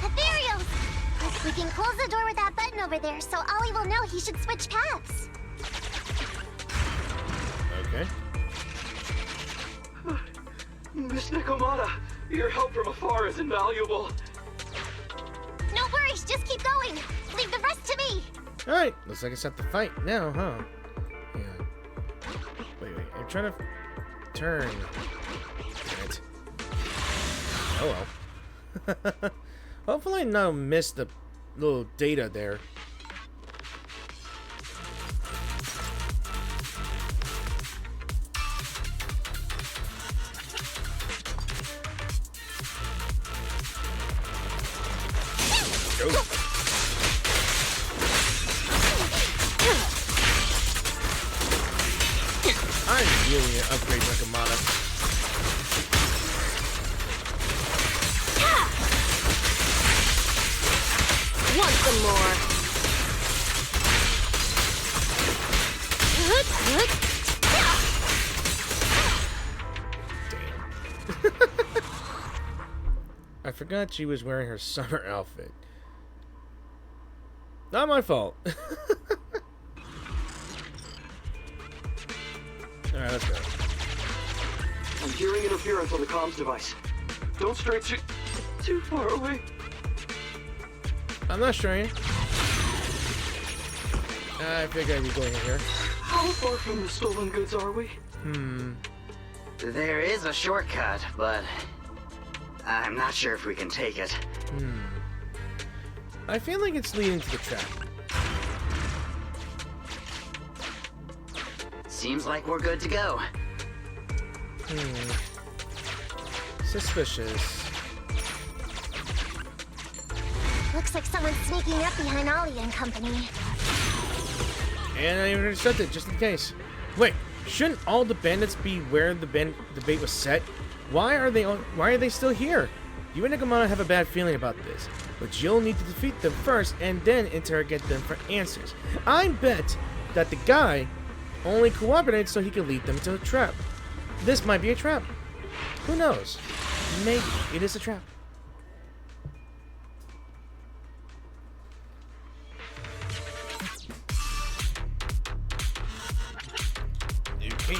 Ethereals! We can close the door with that button over there, so Ollie will know he should switch paths. Okay. Miss Nekomata, your help from afar is invaluable. No worries, just keep going. Leave the rest to me. Alright, looks like it's at the fight now, huh? Yeah. Wait, I'm trying to turn. Damn it. Oh well. Hopefully I don't miss the little data there. I'm really gonna upgrade Nekomata. Want some more? I forgot she was wearing her summer outfit. Not my fault. Alright, let's go. I'm hearing interference on the comms device. Don't stray too far away. I'm not straying. I figured I'd be going in here. How far from the stolen goods are we? There is a shortcut, but I'm not sure if we can take it. I feel like it's leading to the trap. Seems like we're good to go. Suspicious. Looks like someone's sneaking up behind Ollie and company. And I intercepted it just in case. Wait, shouldn't all the bandits be where the bait was set? Why are they still here? You and Nekomata have a bad feeling about this, but you'll need to defeat them first and then interrogate them for answers. I bet that the guy only cooperated so he could lead them into a trap. This might be a trap. Who knows? Maybe it is a trap. Okay.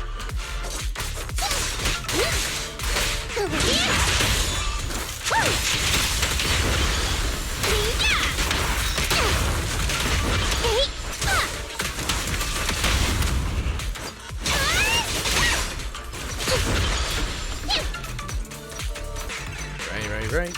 Right.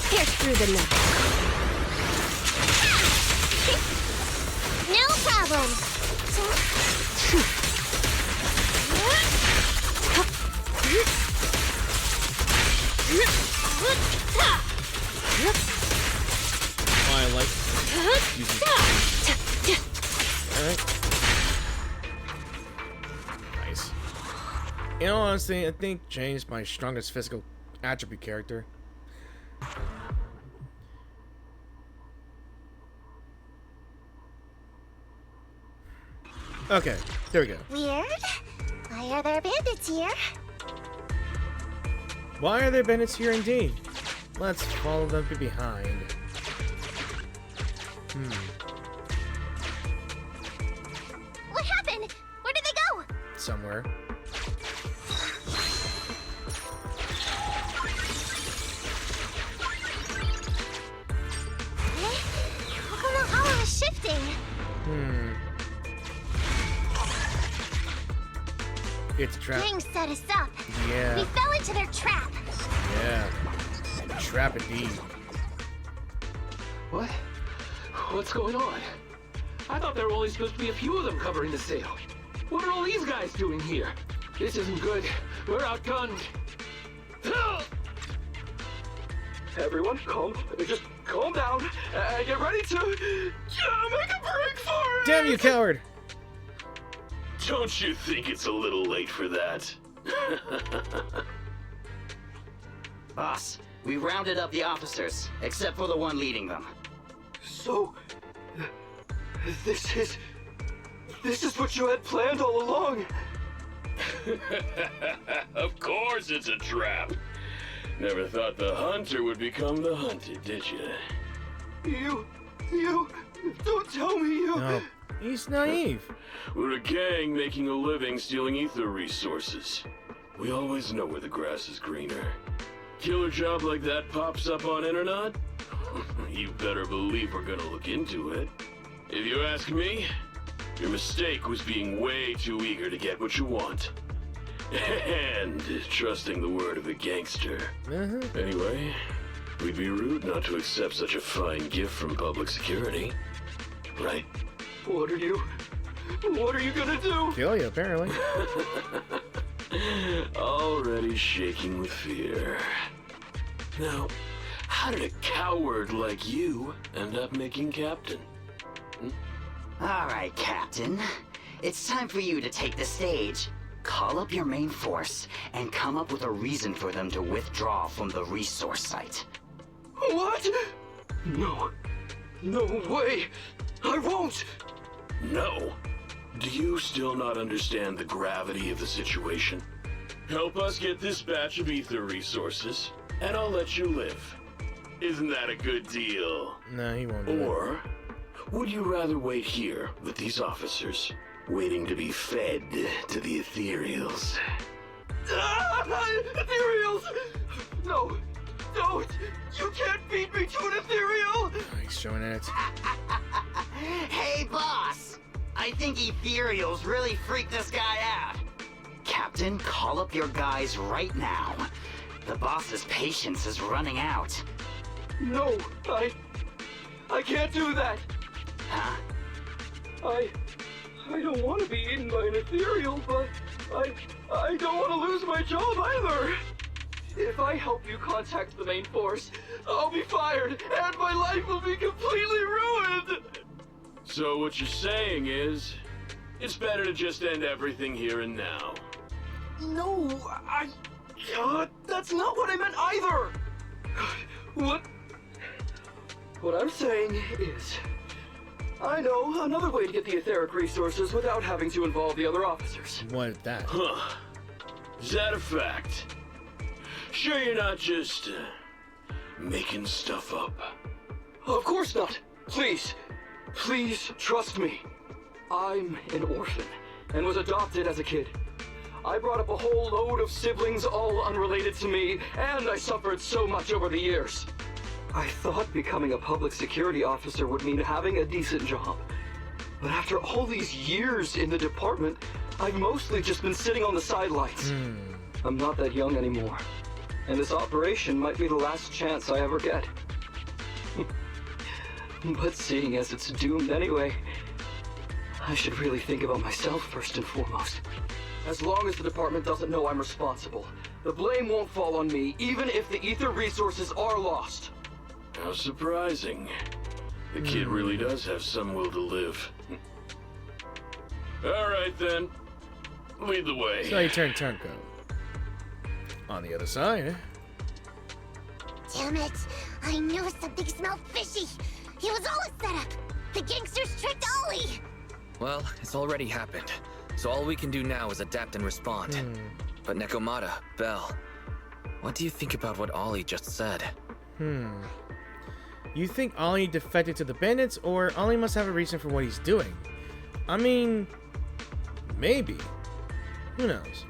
Pierce through the neck. No problem. I like using. Alright. Nice. In all honesty, I think Jane's my strongest physical attribute character. Okay, there we go. Weird. Why are there bandits here? Why are there bandits here indeed? Let's follow them behind. What happened? Where did they go? Somewhere. How come the hollow is shifting? It's a trap. Gang set us up. Yeah. We fell into their trap. Yeah. Trap indeed. What? What's going on? I thought there were only supposed to be a few of them covering the sale. What are all these guys doing here? This isn't good. We're outgunned. Everyone, just calm down and get ready to make a break for it! Damn you, coward! Don't you think it's a little late for that? Boss, we rounded up the officers, except for the one leading them. So, this is what you had planned all along? Of course it's a trap. Never thought the hunter would become the hunted, did you? You, don't tell me you... No, he's naive. We're a gang making a living stealing ether resources. We always know where the grass is greener. Killer job like that pops up on internet? You better believe we're gonna look into it. If you ask me, your mistake was being way too eager to get what you want. And trusting the word of a gangster. Anyway, we'd be rude not to accept such a fine gift from public security. Right? What are you gonna do? Kill you, apparently. Already shaking with fear. Now, how did a coward like you end up making captain? All right, Captain. It's time for you to take the stage. Call up your main force and come up with a reason for them to withdraw from the resource site. What? No way! I won't! No? Do you still not understand the gravity of the situation? Help us get this batch of ether resources, and I'll let you live. Isn't that a good deal? No, he won't do Or would you rather wait here with these officers, waiting to be fed to the ethereals? Ethereals! No! Don't! You can't feed me to an ethereal! He's showing it. Hey, boss! I think ethereals really freaked this guy out. Captain, call up your guys right now. The boss's patience is running out. No, I can't do that. Huh? I don't want to be eaten by an ethereal, but I don't want to lose my job either. If I help you contact the main force, I'll be fired, and my life will be completely ruined! So what you're saying is, it's better to just end everything here and now. No, that's not what I meant either! What I'm saying is, I know another way to get the etheric resources without having to involve the other officers. What is that? Huh. Is that a fact? Sure you're not just, making stuff up? Of course not! Please trust me. I'm an orphan, and was adopted as a kid. I brought up a whole load of siblings, all unrelated to me, and I suffered so much over the years. I thought becoming a public security officer would mean having a decent job. But after all these years in the department, I've mostly just been sitting on the sidelines. I'm not that young anymore, and this operation might be the last chance I ever get. But seeing as it's doomed anyway, I should really think about myself first and foremost. As long as the department doesn't know I'm responsible, the blame won't fall on me, even if the ether resources are lost. How surprising. The kid really does have some will to live. Alright then. Lead the way. So you turn turncoat. On the other side, Damn it! I knew something smelled fishy! He was all a setup! The gangsters tricked Ollie! Well, it's already happened, so all we can do now is adapt and respond. But Nekomata, Belle, what do you think about what Ollie just said? You think Ollie defected to the bandits, or Ollie must have a reason for what he's doing? I mean, maybe. Who knows?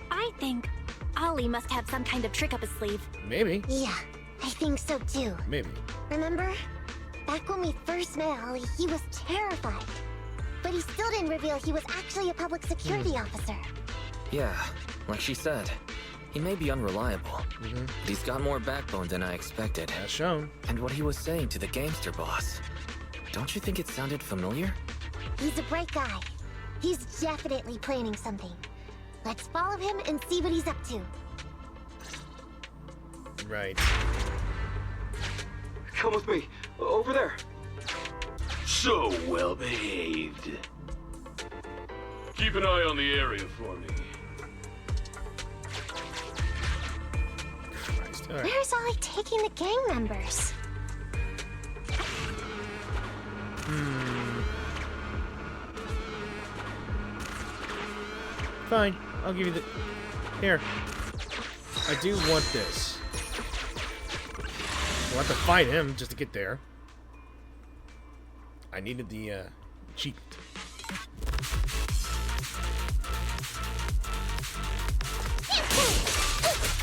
I think Ollie must have some kind of trick up his sleeve. Maybe. Yeah, I think so too. Maybe. Remember? Back when we first met Ollie, he was terrified. But he still didn't reveal he was actually a public security officer. Yeah, like she said, he may be unreliable, but he's got more backbone than I expected. As shown. And what he was saying to the gangster boss, don't you think it sounded familiar? He's a bright guy. He's definitely planning something. Let's follow him and see what he's up to. Right. Come with me. Over there. So well behaved. Keep an eye on the area for me. Christ. All right. Where's Ollie taking the gang members? Fine. I'll give you the... Here. I do want this. We'll have to fight him just to get there. I needed the, cheat.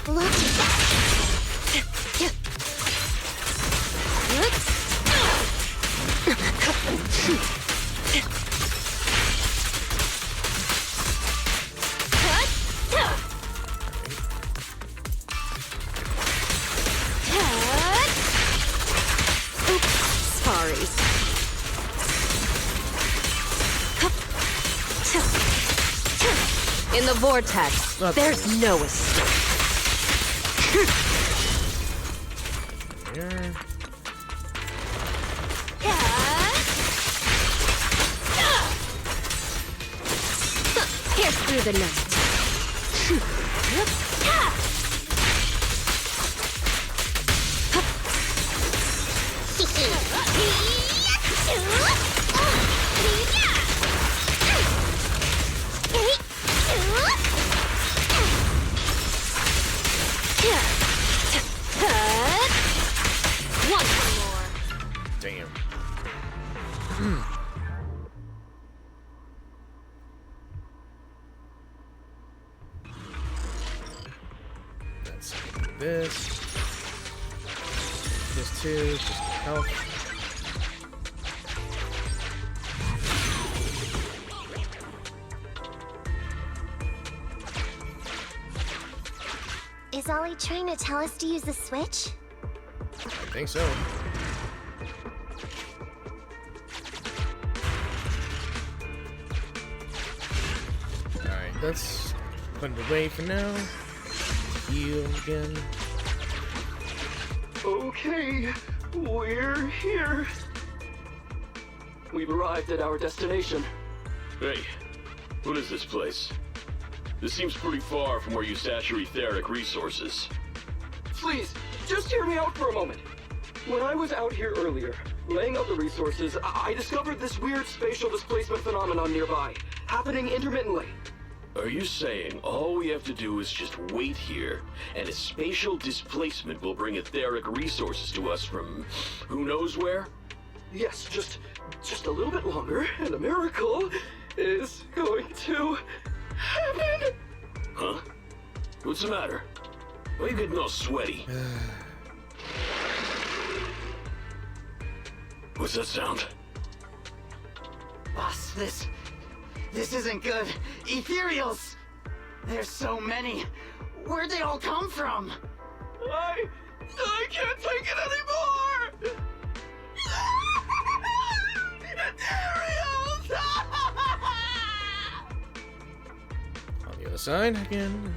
Look at that! In the vortex, there's no escape. Here. Pierce through the night. Damn. Let's do this. too. Just health. Is Ollie trying to tell us to use the switch? I think so. Alright, let's put it away for now. Heal again. Okay, we're here. We've arrived at our destination. Hey, what is this place? This seems pretty far from where you stash your etheric resources. Please, just hear me out for a moment. When I was out here earlier, laying out the resources, I discovered this weird spatial displacement phenomenon nearby, happening intermittently. Are you saying all we have to do is just wait here, and a spatial displacement will bring etheric resources to us from who knows where? Yes, just a little bit longer, and a miracle is going to happen. Huh? What's the matter? Why are you getting all sweaty? What's that sound? Boss, this isn't good. Ethereals! There's so many. Where'd they all come from? I can't take it anymore! Ethereals! On the other side again.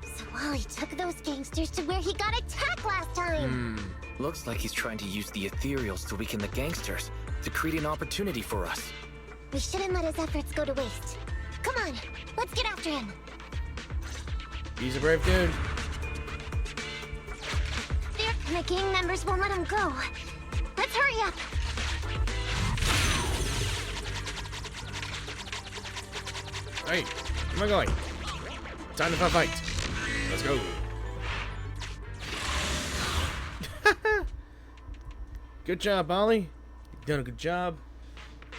So Ollie took those gangsters to where he got attacked last time. Looks like he's trying to use the ethereals to weaken the gangsters, to create an opportunity for us. We shouldn't let his efforts go to waste. Come on, let's get after him. He's a brave dude. The gang members won't let him go. Let's hurry up. Hey, where am I going? Time to fight. Let's go. Good job, Ollie. You've done a good job.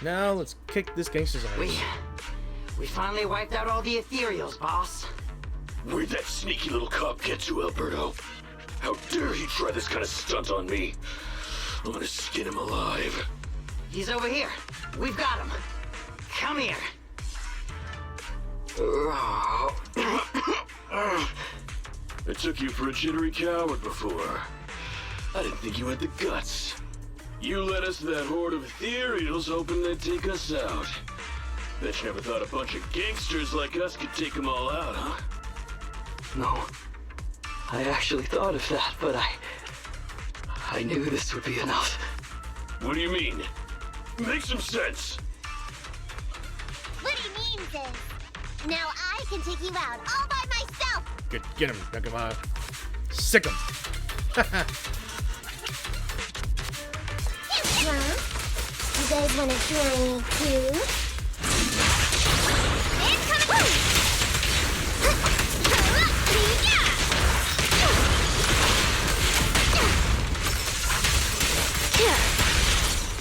Now let's kick this gangster's ass. We finally wiped out all the ethereals, boss. Where'd that sneaky little cop get to, Alberto? How dare he try this kind of stunt on me? I'm gonna skin him alive. He's over here. We've got him. Come here. I took you for a jittery coward before. I didn't think you had the guts. You led us to that horde of ethereals hoping they'd take us out. Bet you never thought a bunch of gangsters like us could take them all out, huh? No. I actually thought of that, but I knew this would be enough. What do you mean? Make some sense. What he means is, now I can take you out all by myself. Good, get him, Nekomata. Sick him. You guys want to try me too?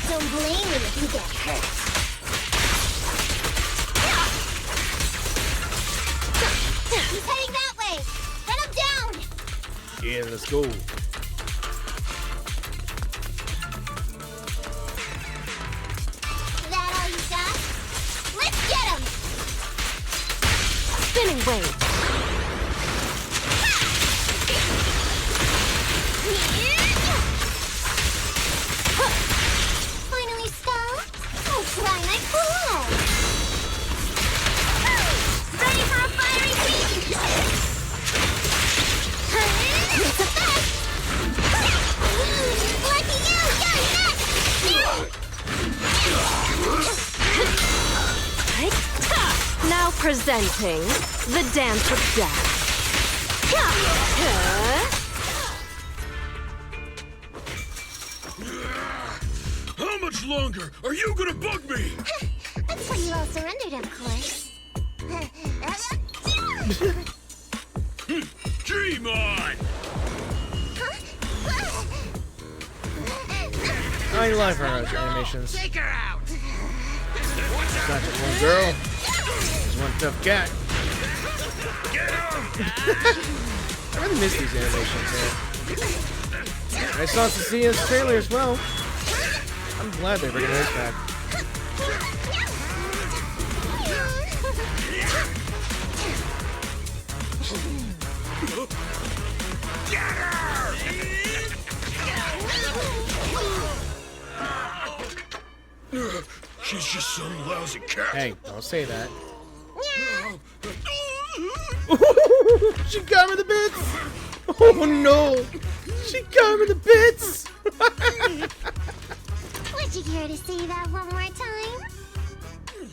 Don't blame me if you get hurt. He's heading that way. Run him down. Yeah, let's go. That all you got? Let's get him. Spinning wave. Finally stopped? Oh, try my blood! Ready for a fiery beat! It's a fest! Lucky you! Right. Now presenting the dance of death. How much longer are you gonna bug me? That's when you all surrendered, of course. Dream on! I like her animations. Take her out. Got just one girl. There's one tough cat. Get him! I really miss these animations, man. I saw Cecilia's trailer as well. I'm glad they're bringing this back. She's just some lousy cat. Hey, don't say that. She got me the bits! Oh no! She got me the bits! Would you care to say that one more time?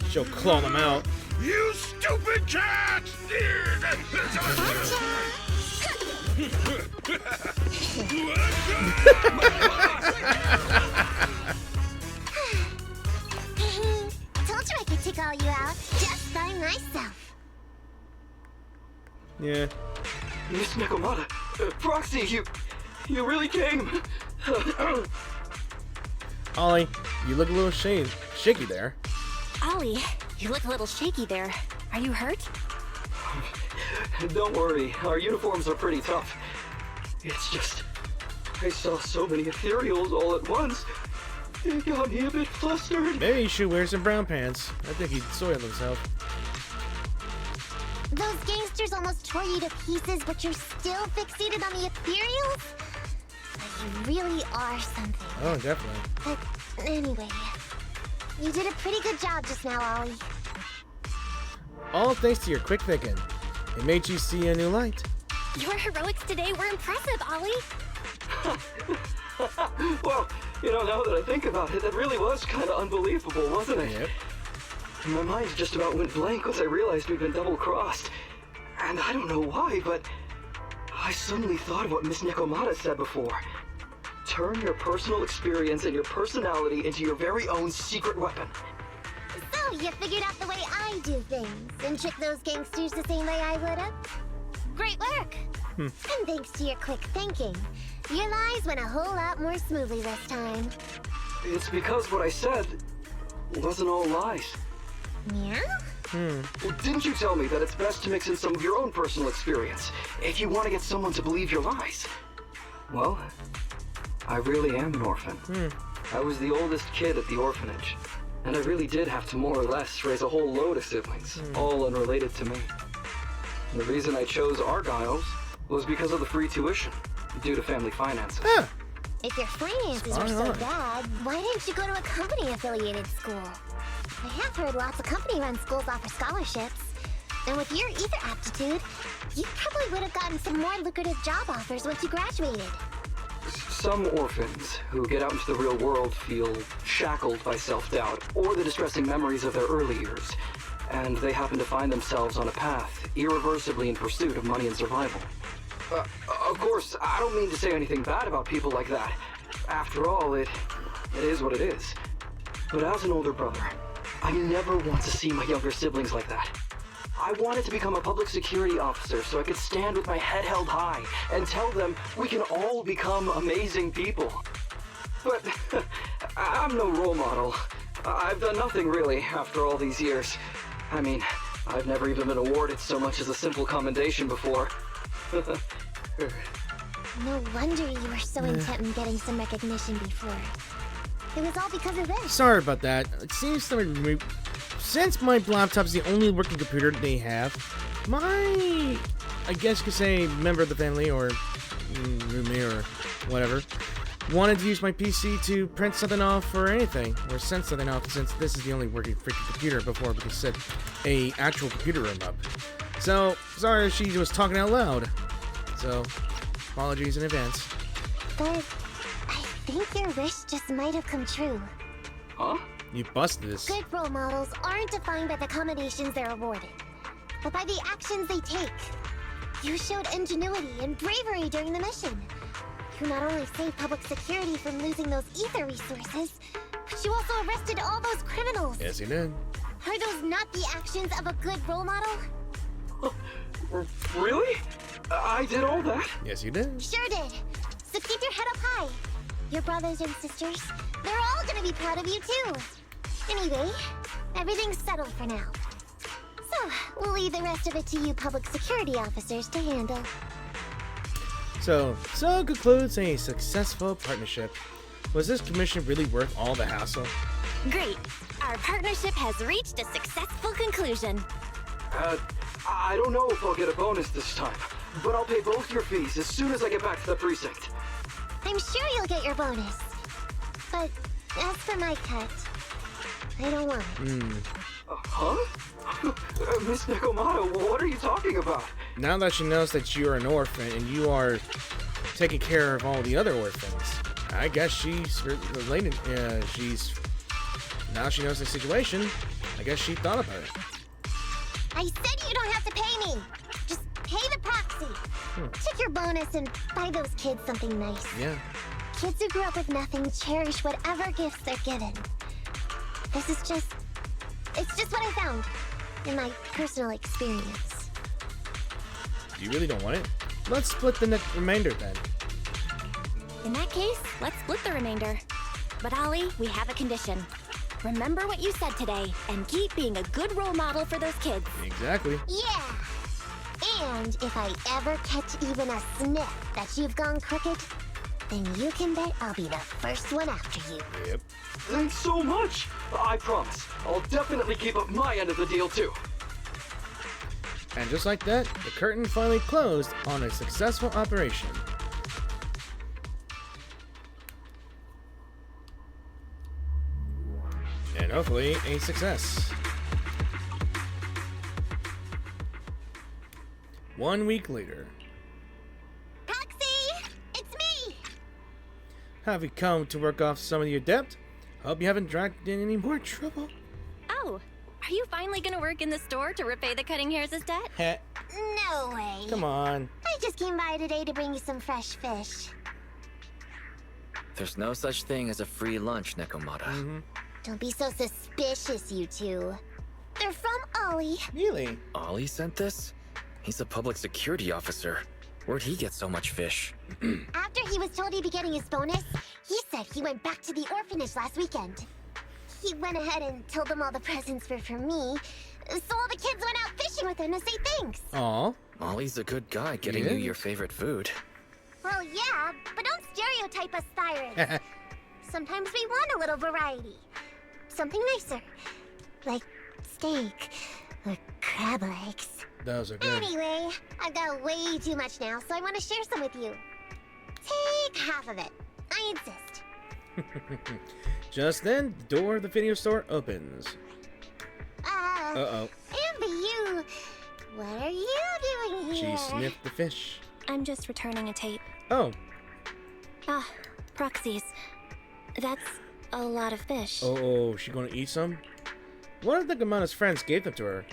She'll claw them out. You stupid cat! Told you I could take all you out just by myself. Yeah. Miss Nekomata, Proxy, you really came. Ollie, you look a little shaky there. Ollie, you look a little shaky there. Are you hurt? Don't worry, our uniforms are pretty tough. It's just, I saw so many ethereals all at once. It got me a bit flustered. Maybe you should wear some brown pants. I think he'd soil himself. Those gangsters almost tore you to pieces, but you're still fixated on the ethereals? You really are something. Oh, definitely. But anyway, you did a pretty good job just now, Ollie. All thanks to your quick thinking. It made you see a new light. Your heroics today were impressive, Ollie. Well, now that I think about it, that really was kind of unbelievable, wasn't it? Yep. My mind just about went blank once I realized we'd been double-crossed. And I don't know why, but I suddenly thought of what Miss Nekomata said before. Turn your personal experience and your personality into your very own secret weapon. So, you figured out the way I do things and tricked those gangsters the same way I would've? Great work! And thanks to your quick thinking, your lies went a whole lot more smoothly this time. It's because what I said wasn't all lies. Yeah? Well, didn't you tell me that it's best to mix in some of your own personal experience if you want to get someone to believe your lies? Well, I really am an orphan. I was the oldest kid at the orphanage, and I really did have to more or less raise a whole load of siblings, all unrelated to me. And the reason I chose Argyle's was because of the free tuition, due to family finances. If your finances were so bad, why didn't you go to a company-affiliated school? I have heard lots of company-run schools offer scholarships. And with your ether aptitude, you probably would have gotten some more lucrative job offers once you graduated. Some orphans who get out into the real world feel shackled by self-doubt or the distressing memories of their early years, and they happen to find themselves on a path irreversibly in pursuit of money and survival. Of course, I don't mean to say anything bad about people like that. After all, it is what it is. But as an older brother, I never want to see my younger siblings like that. I wanted to become a public security officer so I could stand with my head held high and tell them we can all become amazing people. But I'm no role model. I've done nothing really after all these years. I mean, I've never even been awarded so much as a simple commendation before. No wonder you were so intent on getting some recognition before. It was all because of this. Sorry about that. It seems to me, since my laptop is the only working computer they have, my, I guess you could say, member of the family or roommate or whatever, wanted to use my PC to print something off or anything, or send something off, since this is the only working freaking computer before we could set a actual computer room up. So, sorry if she was talking out loud. So, apologies in advance. But I think your wish just might have come true. Huh? You busted this. Good role models aren't defined by the accommodations they're awarded, but by the actions they take. You showed ingenuity and bravery during the mission. You not only saved public security from losing those ether resources, but you also arrested all those criminals. Yes, you did. Are those not the actions of a good role model? Really? I did all that? Yes, you did. Sure did. So keep your head up high. Your brothers and sisters, they're all gonna be proud of you too. Anyway, everything's settled for now. So, we'll leave the rest of it to you public security officers to handle. So concludes a successful partnership. Was this commission really worth all the hassle? Great. Our partnership has reached a successful conclusion. I don't know if I'll get a bonus this time, but I'll pay both your fees as soon as I get back to the precinct. I'm sure you'll get your bonus. But as for my cut, I don't want it. Huh? Miss Nekomata, what are you talking about? Now that she knows that you're an orphan and you are taking care of all the other orphans, I guess she's related. Now she knows the situation. I guess she thought about it. I said you don't have to pay me. Just pay the proxy. Take your bonus and buy those kids something nice. Yeah. Kids who grew up with nothing cherish whatever gifts they're given. It's just what I found in my personal experience. You really don't want it? Let's split the remainder then. In that case, let's split the remainder. But Ollie, we have a condition. Remember what you said today, and keep being a good role model for those kids. Exactly. Yeah! And if I ever catch even a sniff that you've gone crooked, then you can bet I'll be the first one after you. Yep. Thanks so much! I promise, I'll definitely keep up my end of the deal too. And just like that, the curtain finally closed on a successful operation. And hopefully a success. 1 week later. Proxy! It's me! Have you come to work off some of your debt? Hope you haven't dragged in any more trouble. Oh, are you finally gonna work in the store to repay the cutting hairs' debt? Heh. No way. Come on. I just came by today to bring you some fresh fish. There's no such thing as a free lunch, Nekomata. Don't be so suspicious, you two. They're from Ollie. Really? Ollie sent this? He's a public security officer. Where'd he get so much fish? After he was told he'd be getting his bonus, he said he went back to the orphanage last weekend. He went ahead and told them all the presents were for me, so all the kids went out fishing with him to say thanks. Aw. Ollie's a good guy getting you your favorite food. Well, yeah, but don't stereotype us sirens. Sometimes we want a little variety. Something nicer. Like steak or crab legs. Those are good. Anyway, I've got way too much now, so I want to share some with you. Take half of it. I insist. Just then, the door of the video store opens. Uh-oh. Amber, you... What are you doing here? She sniffed the fish. I'm just returning a tape. Oh. Ah, proxies. That's a lot of fish. Oh, she gonna eat some? One of Nekomata's friends gave them to her.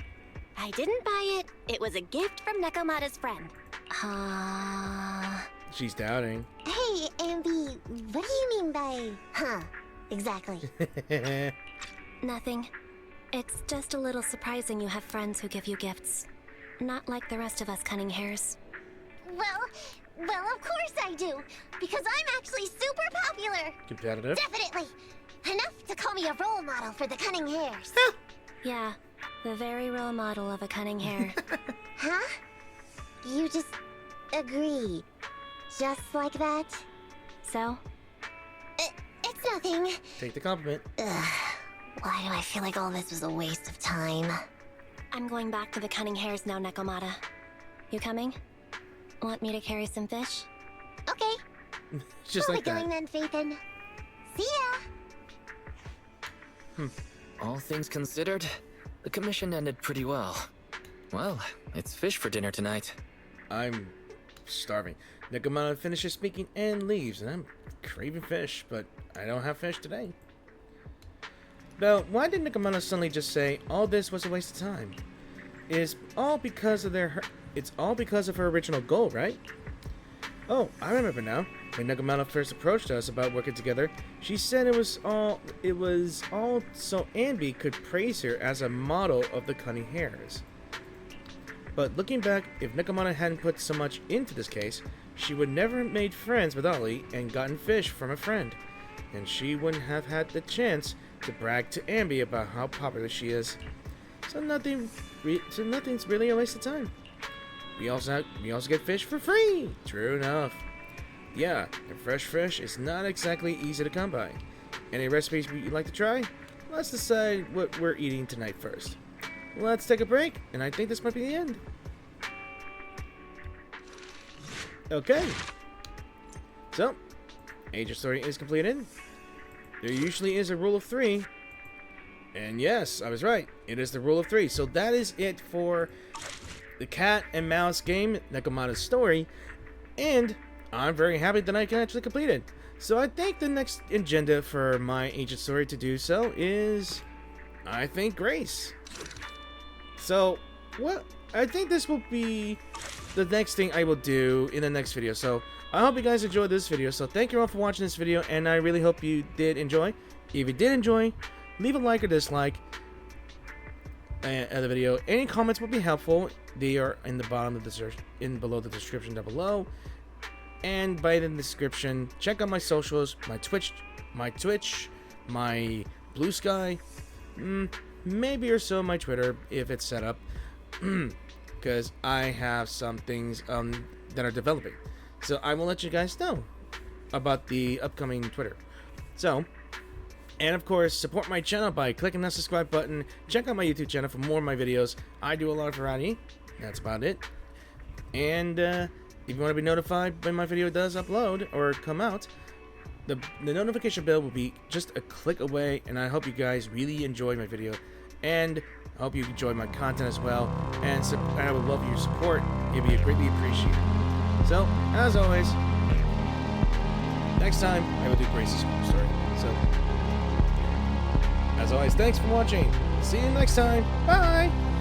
I didn't buy it. It was a gift from Nekomata's friend. She's doubting. Hey, Ambi, what do you mean by... Huh, exactly. Nothing. It's just a little surprising you have friends who give you gifts. Not like the rest of us cunning hairs. Well, of course I do. Because I'm actually super popular. Competitive? Definitely. Enough to call me a role model for the cunning hairs. Yeah, the very role model of a cunning hair. Huh? You just agreed. Just like that? So? It's nothing. Take the compliment. Ugh. Why do I feel like all this was a waste of time? I'm going back to the cunning hairs now, Nekomata. You coming? Want me to carry some fish? Okay. Just like that. We'll be going then, Phaethon. See ya! All things considered, the commission ended pretty well. Well, it's fish for dinner tonight. I'm starving. Nekomata finishes speaking and leaves, and I'm craving fish, but I don't have fish today. Now, why did Nekomata suddenly just say all this was a waste of time? It's all because of her original goal, right? Oh, I remember now. When Nekomata first approached us about working together, she said it was all so Ambi could praise her as a model of the cunning hairs. But looking back, if Nekomata hadn't put so much into this case, she would never have made friends with Ollie and gotten fish from a friend, and she wouldn't have had the chance to brag to Ambi about how popular she is. So nothing's really a waste of time. we also get fish for free. True enough. Yeah, and fresh fish is not exactly easy to come by. Any recipes you'd like to try? Let's decide what we're eating tonight first. Let's take a break, and I think this might be the end. Okay. So, Agent Story is completed. There usually is a rule of 3. And yes, I was right. It is the rule of 3. So that is it for the cat and mouse game, Nekomata's Story. And I'm very happy that I can actually complete it. So I think the next agenda for my Agent Story to do so is, I think, Grace. So, what? I think this will be the next thing I will do in the next video. So, I hope you guys enjoyed this video. So, thank you all for watching this video, and I really hope you did enjoy. If you did enjoy, leave a like or dislike of the video. Any comments would be helpful. They are in the bottom of the below the description down below. And by the description, check out my socials, my Twitch, my Blue Sky, maybe or so my Twitter if it's set up, because I have some things that are developing. So I will let you guys know about the upcoming Twitter. So, and of course, support my channel by clicking that subscribe button. Check out my YouTube channel for more of my videos. I do a lot of variety. That's about it. And if you want to be notified when my video does upload or come out, the notification bell will be just a click away. And I hope you guys really enjoy my video, and I hope you enjoy my content as well. And I would love your support. It'd be greatly appreciated. So, as always, next time I will do Grace's story. So, as always, thanks for watching. See you next time. Bye!